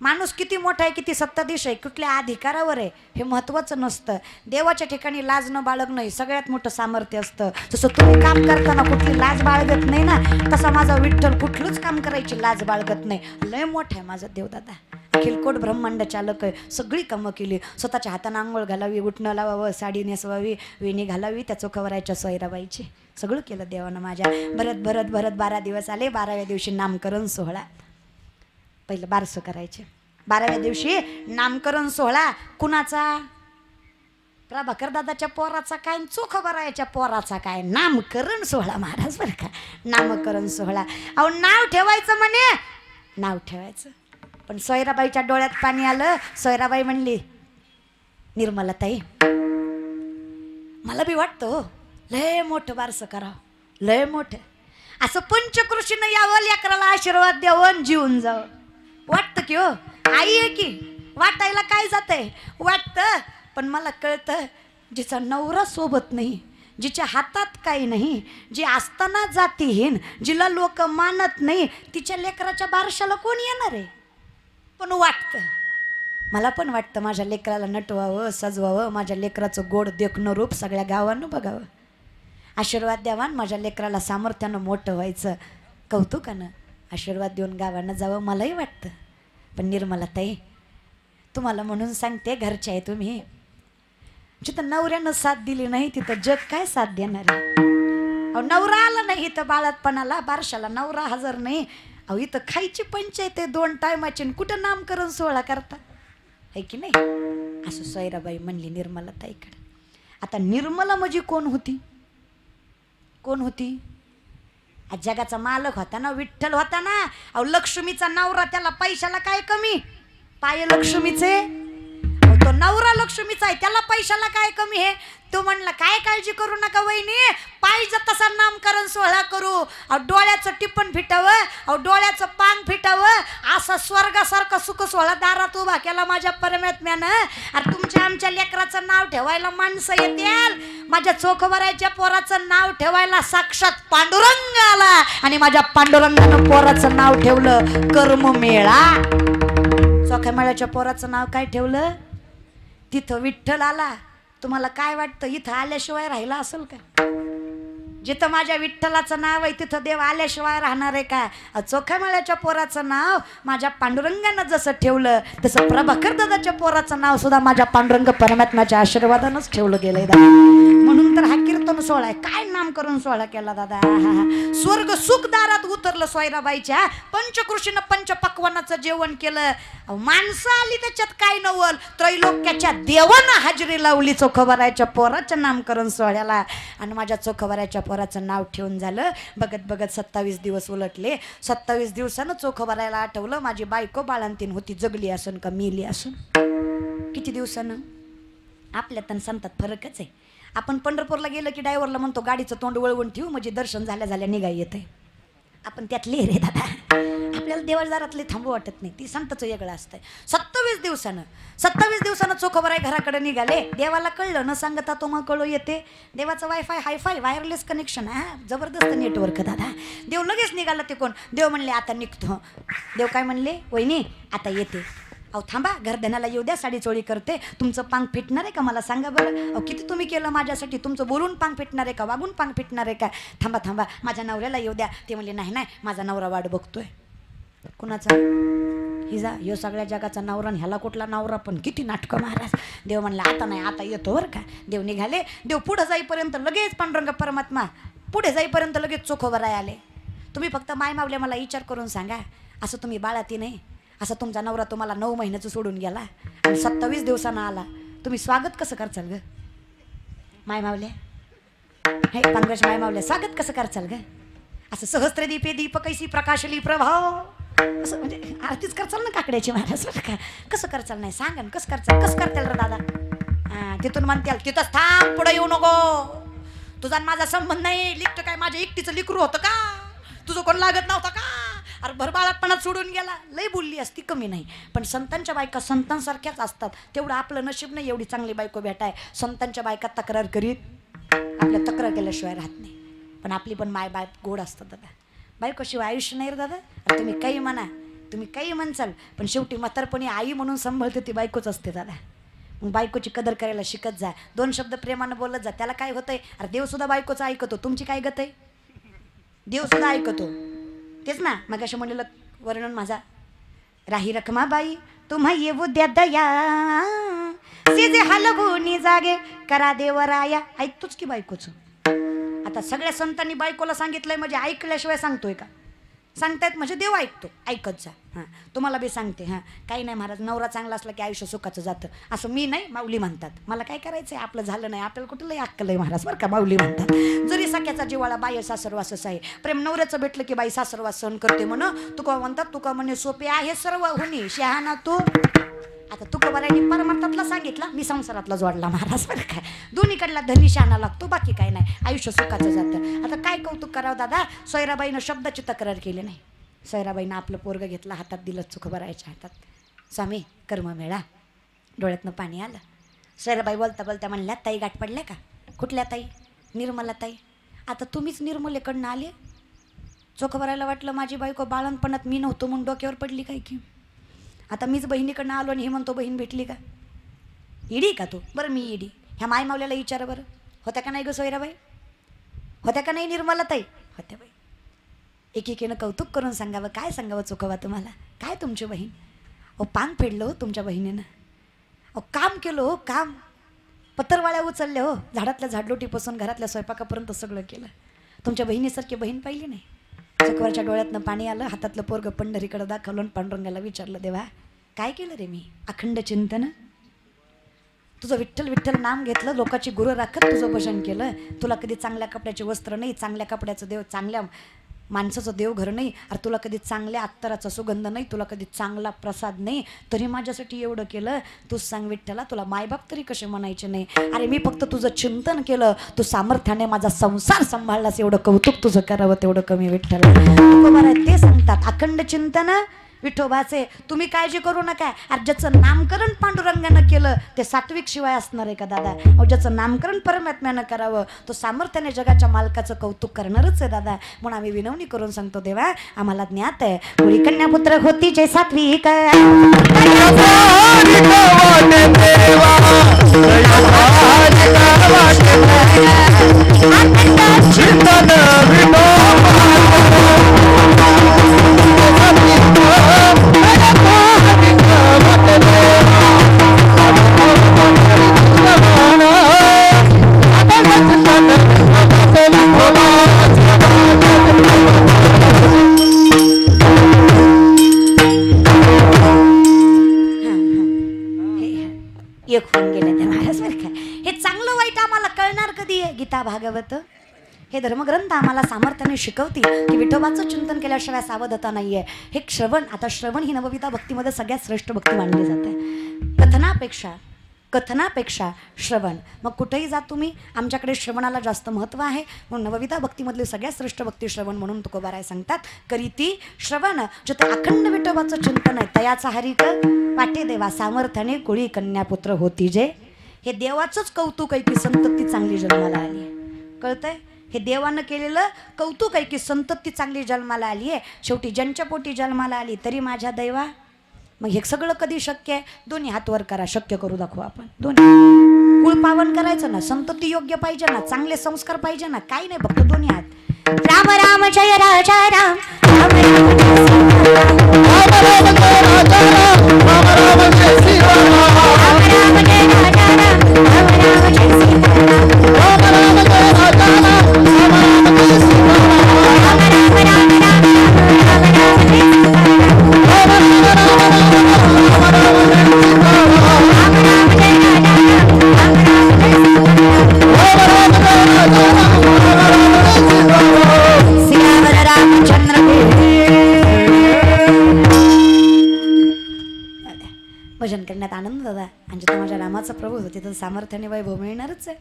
माणूस किती मोठा आहे, किती सत्ताधीश आहे, कुठल्या अधिकारावर आहे हे महत्त्वाचं नसतं. देवाच्या ठिकाणी लाज न बाळगणं हे सगळ्यात मोठं सामर्थ्य असतं. जसं तुम्ही काम करताना कुठली लाज बाळगत नाही ना तसा माझा विठ्ठल कुठलंच काम करायची लाज बाळगत नाही. लय मोठं आहे माझा देवदादा. अखिलकोट ब्रह्मांड चालक आहे. सगळी कामं केली. स्वतःच्या हातानं आंघोळ घालावी, उठणं लावावं, साडी नेसवावी, वेणी घालावी, त्या चोखोबरायच्या सोयराबाईची सगळं केलं देवानं माझ्या. भरत भरत भरत 12 दिवस आले. 12व्या दिवशी नामकरण सोहळा. पहिलं बारसं करायचे. 12व्या दिवशी नामकरण सोहळा. कुणाचा. प्रभाकर दादाच्या पोराचा काय, चोखोबरायच्या पोराचा काय. नामकरण सोहळा महाराज बरं का. नामकरण सोहळा. अहो नाव ठेवायचं म्हणे. नाव ठेवायचं पण सोयराबाईच्या डोळ्यात पाणी आलं. सोयराबाई म्हणली निर्मलाताई मला बी वाटतं हो लय मोठं बारसं करावं. लय मोठं असं पंचकृषीनं यावं, लेकराला आशीर्वाद द्यावं, जीवन जावं. वाटतं की हो. आई आहे की. वाटायला काय जातंय वाटतं. पण मला कळतं जिचा नवरा सोबत नाही, जिच्या हातात काही नाही, जी असताना जातीहीन, जिला लोक मानत नाही, तिच्या लेकराच्या बारशाला कोण येणार आहे. पण वाटतं. मला पण वाटतं माझ्या लेकराला नटवावं, सजवावं, माझ्या लेकराचं गोड देखणं रूप सगळ्या गावानं बघावं, आशीर्वाद द्यावा, माझ्या लेकराला सामर्थ्यानं मोठं व्हायचं, कौतुकानं आशीर्वाद देऊन गावानं जावं मलाही वाटतं. पण निर्मलाताई तुम्हाला म्हणून सांगते, घरच्या आहे तुम्ही. जिथं नवऱ्यानं साथ दिली नाही तिथं जग काय साथ देणार आहे. अहो नवरा आला नाही इथं बाळातपणाला, बारशाला नवरा हजर नाही. अहो इथं खायची पंचायत आहे 2 टायमाची. कुठं नामकरण सोहळा करता आहे की नाही. असं सोयराबाई म्हणली निर्मलाताईकडे. आता निर्मला म्हणजे कोण होती? कोण होती? जगाचा मालक होता ना, विठ्ठल होता ना. अहो लक्ष्मीचा नवरा, त्याला पैशाला काय कमी? पाय लक्ष्मीचे. तो नवरा लक्ष्मीचा आहे, त्याला पैशाला काय कमी आहे? तो म्हणला काय काळजी करू नका वहिनी, पाहिजे तसा नामकरण सोहळा करू. अहो डोळ्याचं टिपण फिटावं, अहो डोळ्याचं पांग फिटावं, असा स्वर्गासारखा सुख सोहळा दारात उभा केला माझ्या परमात्म्यानं. अरे तुमच्या आमच्या लेकराचं नाव ठेवायला माणसं येतील, माझ्या चोखवरायच्या पोराचं नाव ठेवायला साक्षात पांडुरंग आला. आणि माझ्या पांडुरंगानं पोराचं नाव ठेवलं कर्ममेळा. चोखामेळ्याच्या पोराचं नाव काय ठेवलं? तिथं विठ्ठल आला. तुम्हाला काय वाटतं इथं आल्याशिवाय राहिला असेल का? जिथं माझ्या विठ्ठलाचं नाव आहे तिथं देव आल्याशिवाय राहणार आहे का? चोखामेळ्याच्या पोराचं नाव माझ्या पांडुरंगानं जसं ठेवलं तसं प्रभाकर दादाच्या पोराचं नाव सुद्धा माझ्या पांडुरंग परमात्म्याच्या आशीर्वादानंच ठेवलं गेलंय दादा. म्हणून तर हा कीर्तन सोहळा आहे. काय नामकरण सोहळा केला दादा. स्वर्ग सुख दारात उतरलं. सोयराबाईच्या पंचकृषीनं पंचपक्वानाचं जेवण केलं. माणसं आली त्याच्यात काय नवल, त्रैलोक्याच्या देवानं हाजरी लावली चोखवरायच्या पोराच्या नामकरण सोहळ्याला. आणि माझ्या चोखवरायच्या पोराचं नाव ठेवून झालं. बघत बघत 27 दिवस उलटले. 27 दिवसानं चोखवरायला आठवलं माझी बायको बाळंतीण होती. जगली असन का मेली असन? किती दिवसानं? आपल्यात आणि संतात फरकच आहे. आपण पंढरपूरला गेलं की ड्रायव्हरला म्हणतो गाडीचं तोंड वळवून ठेवू, म्हणजे दर्शन झाल्या झाल्या निघाई येते. आपण त्यातले रे दादा. आपल्याला देवळदारातले थांबू वाटत नाही. ती संतचं वेगळं असतंय. 27 दिवसानं चोखवराय घराकडे निघाले. देवाला कळलं न सांगता तो मग कळू येते. देवाचं वायफाय हायफाय वायरलेस कनेक्शन. जबरदस्त नेटवर्क दादा. देव लगेच निघाला. ते कोण? देव म्हणले आता निघतो. देव काय म्हणले? वहिनी आता येते. अहो थांबा, घरधनाला येऊ द्या, साडी चोळी करते. तुमचं पांग फिटणार आहे का मला सांगा बरं. अहो किती तुम्ही केलं माझ्यासाठी. तुमचं बोलून पांग फिटणार आहे का, वागून पांग फिटणार आहे का? थांबा थांबा, माझ्या नवऱ्याला येऊ द्या. ते म्हणले नाही नाही, माझा नवरा वाट बघतोय. कुणाचा? हिजा. ह्यो सगळ्या जगाचा नवरा, ह्याला कुठला नवरा? पण किती नाटकं महाराज. देव म्हणला आता नाही, आता येतो बरं का. देव निघाले. देव पुढे जाईपर्यंत लगेच पांडुरंग परमात्मा पुढे जाईपर्यंत लगेच चोखवराय आले. तुम्ही फक्त माय मावल्या मला विचार करून सांगा, असं तुम्ही बाळाती नाही, असं तुमचा नवरा तुम्हाला 9 महिन्याचं सोडून गेला आणि 27 दिवसानं आला, तुम्ही स्वागत कसं करचाल ग माय मावल्या? हे पांगज माय मावल्या, स्वागत कसं करचाल ग? असं सहस्त्रदीपे दीपकैसी प्रकाशली प्रभाव, असं म्हणजे आरतीच करचाल ना काकड्याची महाराज का? कसं करचाल? नाही सांगा ना कसं करचाल? कसं करताल रे दादा? तिथून म्हणताल तिथंच थांब, पुढे येऊ नको, तुझा माझा संबंध नाही. लिखत काय माझ्या एकटीचं लिकरू होतं का? तुझं कोण लागत नव्हतं का? अरे भरबाळातपणात सोडून गेला. लय बोलली असती, कमी नाही. पण संतांच्या बायका संतांसारख्याच असतात. तेवढं आपलं नशीब नाही एवढी चांगली बायको भेटाय. संतांच्या बायका तक्रार करीत आपल्या तक्रार केल्याशिवाय राहत नाही. पण आपली पण माय बाय गोड असतात दादा. बायकोशिवाय आयुष्य नाही रे दादा. तुम्ही काही म्हणा, तुम्ही काही म्हणचाल, पण शेवटी म्हातारपणी आई म्हणून सांभाळते ती बायकोच असते दादा. मग बायकोची कदर करायला शिकत जा. 2 शब्द प्रेमानं बोलत जा. त्याला काय होतंय? अरे देवसुद्धा बायकोचं ऐकतो. तुमची काय गत आहे? देवसुद्धा ऐकतो. तेच ना मग अशा म्हणलेलं वर्णन माझा. राही रखमाबाई तुम्हा येऊ द्या दया, सिजे हलवून जागे करा देवराया. ऐकतोच की बायकोचं. आता सगळ्या संतांनी बायकोला सांगितलंय म्हणजे ऐकल्याशिवाय सांगतोय का? सांगतायत म्हणजे देव ऐकतो. ऐकत जा. हां तुम्हाला बी सांगते. हां काही नाही महाराज, नवरा चांगला असला की आयुष्य सुखाचं जातं. असं मी नाही, माऊली म्हणतात. मला काय करायचं आहे? आपलं झालं नाही, आपल्याला कुठलंही अक्कल आहे महाराज बरं का. माऊली म्हणतात जरी सख्याचा जिवाळा बाय सासरवासच आहे. प्रेम नवऱ्याचं भेटलं की बाई सासरवास सहन करते म्हण. तुका म्हणतात, तुका म्हणे सोपे आहे सर्व होणी शहाणा तू. आता तुकोबारायांनी परमार्थातला सांगितला, मी संसारातला जोडला महाराज बरं का. दोन्हीकडला धनी शहाणा लागतो, बाकी काय नाही. आयुष्य सुखाचं जातं. आता काय कौतुक करावं दादा, सोयराबाईनं शब्दाची तक्रार केली नाही. सोयराबाईनं आपलं पोरगं घेतलं, हातात दिलं चोखवरायच्या हातात. स्वामी कर्ममेळा. डोळ्यातनं पाणी आलं. सोयराबाई बोलता बोलता म्हणल्या, ताई गाठ पडल्या का? कुठल्या ताई? निर्मला ताई. आता तुम्हीच निर्मलेकडनं आले. चोखवरायला वाटलं माझी बायको बाळणपणात मी नव्हतो म्हणून डोक्यावर पडली काय की. आता मीच बहिणीकडनं आलो आणि हे म्हणतो बहीण भेटली का? इडी का तू? बरं मी इडी. ह्या माय मावल्याला विचारा बरं, होत्या का नाही ग सोयराबाई? होत्या का नाही निर्मला ताई? होत्या बाई. एकेकीनं कौतुक करून सांगावं. काय सांगावं चोखवा तुम्हाला? काय तुमची बहीण? अहो पान फेडलं हो तुमच्या बहिणीनं. अहो काम केलं हो, काम. पत्तरवाळ्या उचलल्या हो, झाडातल्या झाडलोटीपासून घरातल्या स्वयंपाकापर्यंत सगळं केलं. तुमच्या बहिणीसारखी बहीण पाहिली नाही. चोखवरच्या डोळ्यातनं पाणी आलं. हातातलं पोरगं पंढरीकडे दाखवलं आणि पांडुरंगाला विचारलं, देवा काय केलं रे मी? अखंड चिंतन. तुझं विठ्ठल विठ्ठल नाम घेतलं, लोकांची गुरु राखत तुझं भजन केलं. तुला कधी चांगल्या कपड्याचे वस्त्र नाही, चांगल्या कपड्याचं देव, चांगल्या माणसाचं देवघर नाही, अरे तुला कधी चांगल्या अत्तराचा सुगंध नाही, तुला कधी चांगला प्रसाद नाही, तरी माझ्यासाठी एवढं केलं. तूच सांग विठ्ठला, तुला मायबाप तरी कसे म्हणायचे नाही? अरे मी फक्त तुझं चिंतन केलं, तू सामर्थ्याने माझा संसार सांभाळलास, एवढं कौतुक तुझं करावं तेवढं कमी विठ्ठला. बरं ते सांगतात अखंड चिंतन विठोबाचे. तुम्ही काळजी करू नका. अरे ज्याचं नामकरण पांडुरंगानं केलं ते सात्विक शिवाय असणार आहे का दादा? अहो ज्याचं नामकरण परमात्म्यानं करावं तो सामर्थ्याने जगाच्या मालकाचं कौतुक करणारच आहे दादा. म्हणून आम्ही विनवणी करून सांगतो, देवा आम्हाला ज्ञात आहे मुली कन्या पुत्र होती जे सात्विक एक होऊन गेले ते महाराज बरं का. हे चांगलं वाईट आम्हाला कळणार कधी आहे? गीता भागवत हे धर्मग्रंथ आम्हाला सामर्थ्याने शिकवतील की विठोबाचं चिंतन केल्याशिवाय सावधता नाहीये. हे श्रवण, आता श्रवण ही नवविधा भक्तीमध्ये सगळ्यात श्रेष्ठ भक्ती मानली जाते. कथनापेक्षा श्रवण. मग कुठेही जा तुम्ही, आमच्याकडे श्रवणाला जास्त महत्त्व आहे. म्हणून नवविधा भक्तीमधली सगळ्यात श्रेष्ठ भक्ती श्रवण म्हणून तुकोबाराय सांगतात. करीती श्रवण जिथे अखंड विठोबाचं चिंतन आहे तयाचा हरिक वाटे देवा सामर्थ्याने कुळी कन्या पुत्र होती जे. हे देवाचंच कौतुक आहे की संतती चांगली जन्माला आली. कळतंय? हे देवानं केलेलं कौतुक आहे की संतती चांगली जन्माला आली आहे. शेवटी ज्यांच्या पोटी जन्माला आली तरी माझ्या दैवा. मग हे सगळं कधी शक्य आहे? दोन्ही हात वर करा, शक्य करू दाखवू आपण. दोन्ही कुळ पावन करायचं ना, संतती योग्य पाहिजे ना, चांगले संस्कार पाहिजे ना, काही नाही फक्त दोन्ही हात. राम राम जय राजा राम, राम राम जय राजा राम, राम राम जय श्री राम, राम राम जय राजा राम, राम राम जय श्री राम, राम राम जय राजा राम, राम राम जय श्री राम, राम राम राम राम राम राम जय श्री भजन करण्यात आनंद दादा. आणि जिथं माझ्या रामाचा प्रभू होते तिथं सामर्थ्याने वैभव मिळणारच आहे.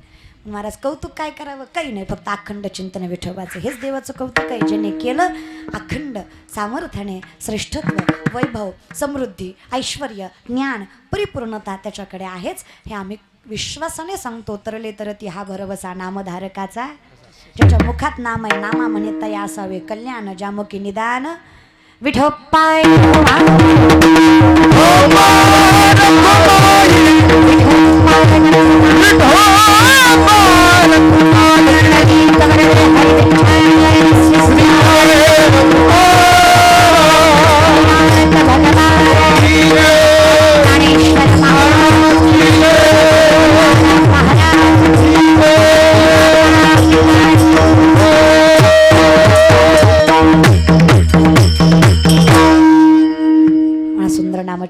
महाराज कौतुक काय करावं? काही नाही, फक्त अखंड चिंतन विठोबाचं. हेच देवाचं कौतुक आहे. ज्याने केलं अखंड सामर्थ्याने श्रेष्ठत्व वैभव समृद्धी ऐश्वर ज्ञान परिपूर्णता त्याच्याकडे आहेच. हे आम्ही विश्वासाने सांगतो. तरले तरती हा भरवसा नामधारकाचा, ज्याच्या मुखात नाम आहे नामा म्हणे तया असावे कल्याण, जामकी निदान विठोपाय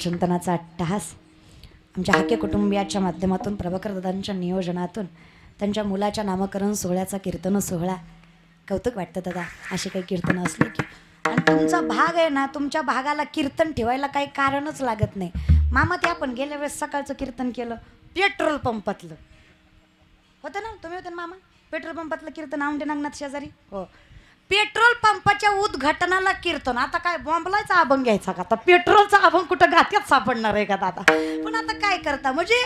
चिंतनाचा अट्टहास आमच्या हाके कुटुंबियाच्या माध्यमातून प्रभाकर दादांच्या नियोजनातून त्यांच्या मुलाच्या नामकरण सोहळ्याचा कीर्तन सोहळा. कौतुक वाटतं दादा अशी काही कीर्तनं असली की. आणि तुमचा भाग आहे ना, तुमच्या भागाला कीर्तन ठेवायला काही कारणच लागत नाही. मामा ते आपण गेल्या वेळेस सकाळचं कीर्तन केलं पेट्रोल पंपातलं होतं ना, तुम्ही होते ना मामा? पेट्रोल पंपातलं कीर्तन औंढे नागनाथ शेजारी. हो, पेट्रोल पंपाच्या उद्घाटनाला कीर्तन. आता काय बॉम्बलायचा अभंग घ्यायचा का? आता पेट्रोलचा अभंग कुठं घात्यात सापडणार आहे का दादा? पण आता काय करता, म्हणजे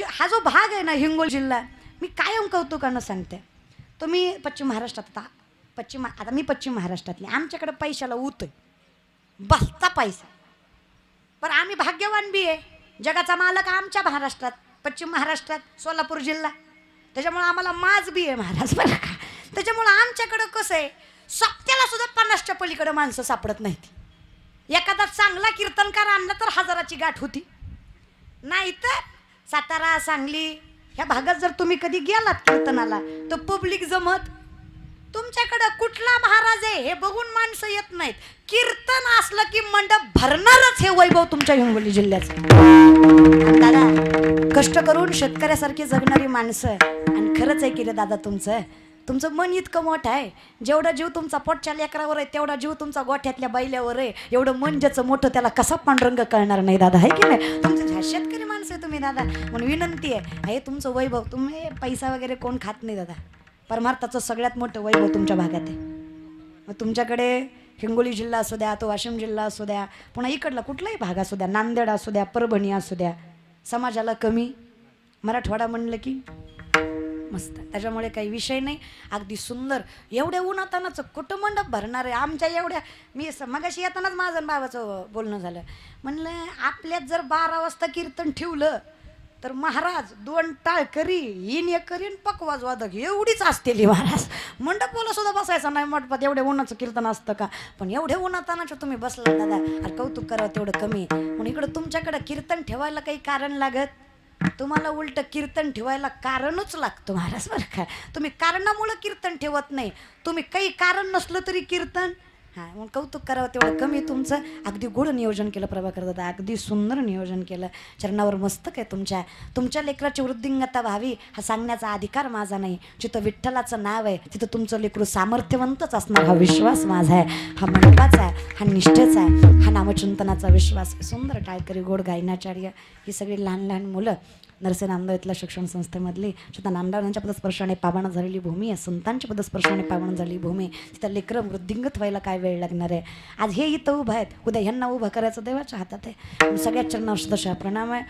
हा जो भाग आहे ना हिंगोली जिल्हा, मी कायम कौतुकानं सांगते. तुम्ही पश्चिम महाराष्ट्रात आता मी पश्चिम महाराष्ट्रातले, आमच्याकडे पैशाला ऊत आहे, बसता पैसा. पण आम्ही भाग्यवान बी आहे. जगाचा मालक आमच्या महाराष्ट्रात, पश्चिम महाराष्ट्रात सोलापूर जिल्हा. त्याच्यामुळे आम्हाला माज बी आहे महाराज बरं का. त्याच्यामुळं आमच्याकडं कसं आहे, सप्त्याला सुद्धा 50च्या पलीकडे माणसं सापडत नाहीत. एखादा चांगला कीर्तनकार आणला तर 1000ची गाठ होती. नाही तर सातारा सांगली ह्या भागात जर तुम्ही कधी गेलात कीर्तनाला तर पब्लिक जमत. तुमच्याकडे कुठला महाराज आहे हे बघून माणसं येत नाहीत. कीर्तन असलं की मंडप भरणारच हे वैभव तुमच्या हिंगोली जिल्ह्याचं. दादा कष्ट करून शेतकऱ्यासारखी जगणारी माणसं आणि खरंच आहे की रे दादा तुमचं मन इतकं मोठं आहे. जेवढा जीव तुमचा पोटच्या लेकरावर आहे तेवढा जीव तुमचा गोठ्यातल्या बैल्यावर आहे. एवढं मन ज्याचं मोठं त्याला कसा पांढरंग कळणार नाही दादा, आहे की नाही? तुमचं शेतकरी माणसं आहे तुम्ही दादा, म्हणून विनंती आहे हे तुमचं वैभव. तुम्ही पैसा वगैरे कोण खात नाही दादा, परमार्थाचं सगळ्यात मोठं वैभव तुमच्या भागात आहे. मग तुमच्याकडे हिंगोली जिल्हा असू द्या, तो वाशिम जिल्हा असू द्या, पुन्हा इकडला कुठलाही भाग असू द्या, नांदेड असू द्या, परभणी असू द्या, समाजाला कमी, मराठवाडा म्हणलं की मस्त. त्याच्यामुळे काही विषय नाही, अगदी सुंदर. एवढ्या उन्हातानाचं कुठं मंडप भरणार आहे आमच्या एवढ्या. मी मगाशी येतानाच माझं बाबाचं बोलणं झालं, म्हणलं आपल्यात जर 12 वाजता कीर्तन ठेवलं तर महाराज 2 टाळ करी, इन एक करीन, पकवाज वादक एवढीच असतेली महाराज. मंडपाला सुद्धा बसायचं नाही मंडपात, एवढ्या उन्हाचं कीर्तन असतं का? पण एवढ्या उन्हातानाचं तुम्ही बसला दादा, अरे कौतुक करावं तेवढं कमी. म्हणून इकडं तुमच्याकडं कीर्तन ठेवायला काही कारण लागत, तुम्हाला उलट कीर्तन ठेवायला कारणच लागतं महाराज बरं का. तुम्ही कारणामुळं कीर्तन ठेवत नाही, तुम्ही काही कारण नसलं तरी कीर्तन. हां, मग कौतुक करावं तेवढं कमी तुमचं. अगदी गोड नियोजन केलं प्रभाकर दादा, अगदी सुंदर नियोजन केलं. चरणावर मस्तक आहे तुमच्या लेकराची वृद्धिंगता व्हावी हा सांगण्याचा अधिकार माझा नाही. जिथं विठ्ठलाचं नाव आहे तिथं तुमचं लेकरू सामर्थ्यवंतच असणार हा विश्वास माझा आहे. हा मंडपाचा आहे, हा निष्ठेचा आहे, हा नामचिंतनाचा विश्वास. सुंदर टाळकरी, गोड गायनाचार्य, ही सगळी लहान लहान मुलं नरसे नामदेव इथल्या शिक्षण संस्थेमधली. तिथं नामदेवांच्या पदस्पर्शाने पावण झालेली भूमी आहे, संतांच्या पदस्पर्शाने पावण झालेली भूमी. तिथं लेकरं वृद्धिंगत व्हायला काय वेळ लागणार आहे? आज हे इथं उभं आहेत, उद्या ह्यांना उभं करायचं देवाच्या हातात आहे. सगळ्यात चरणावर सदस्य प्रणाम आहे.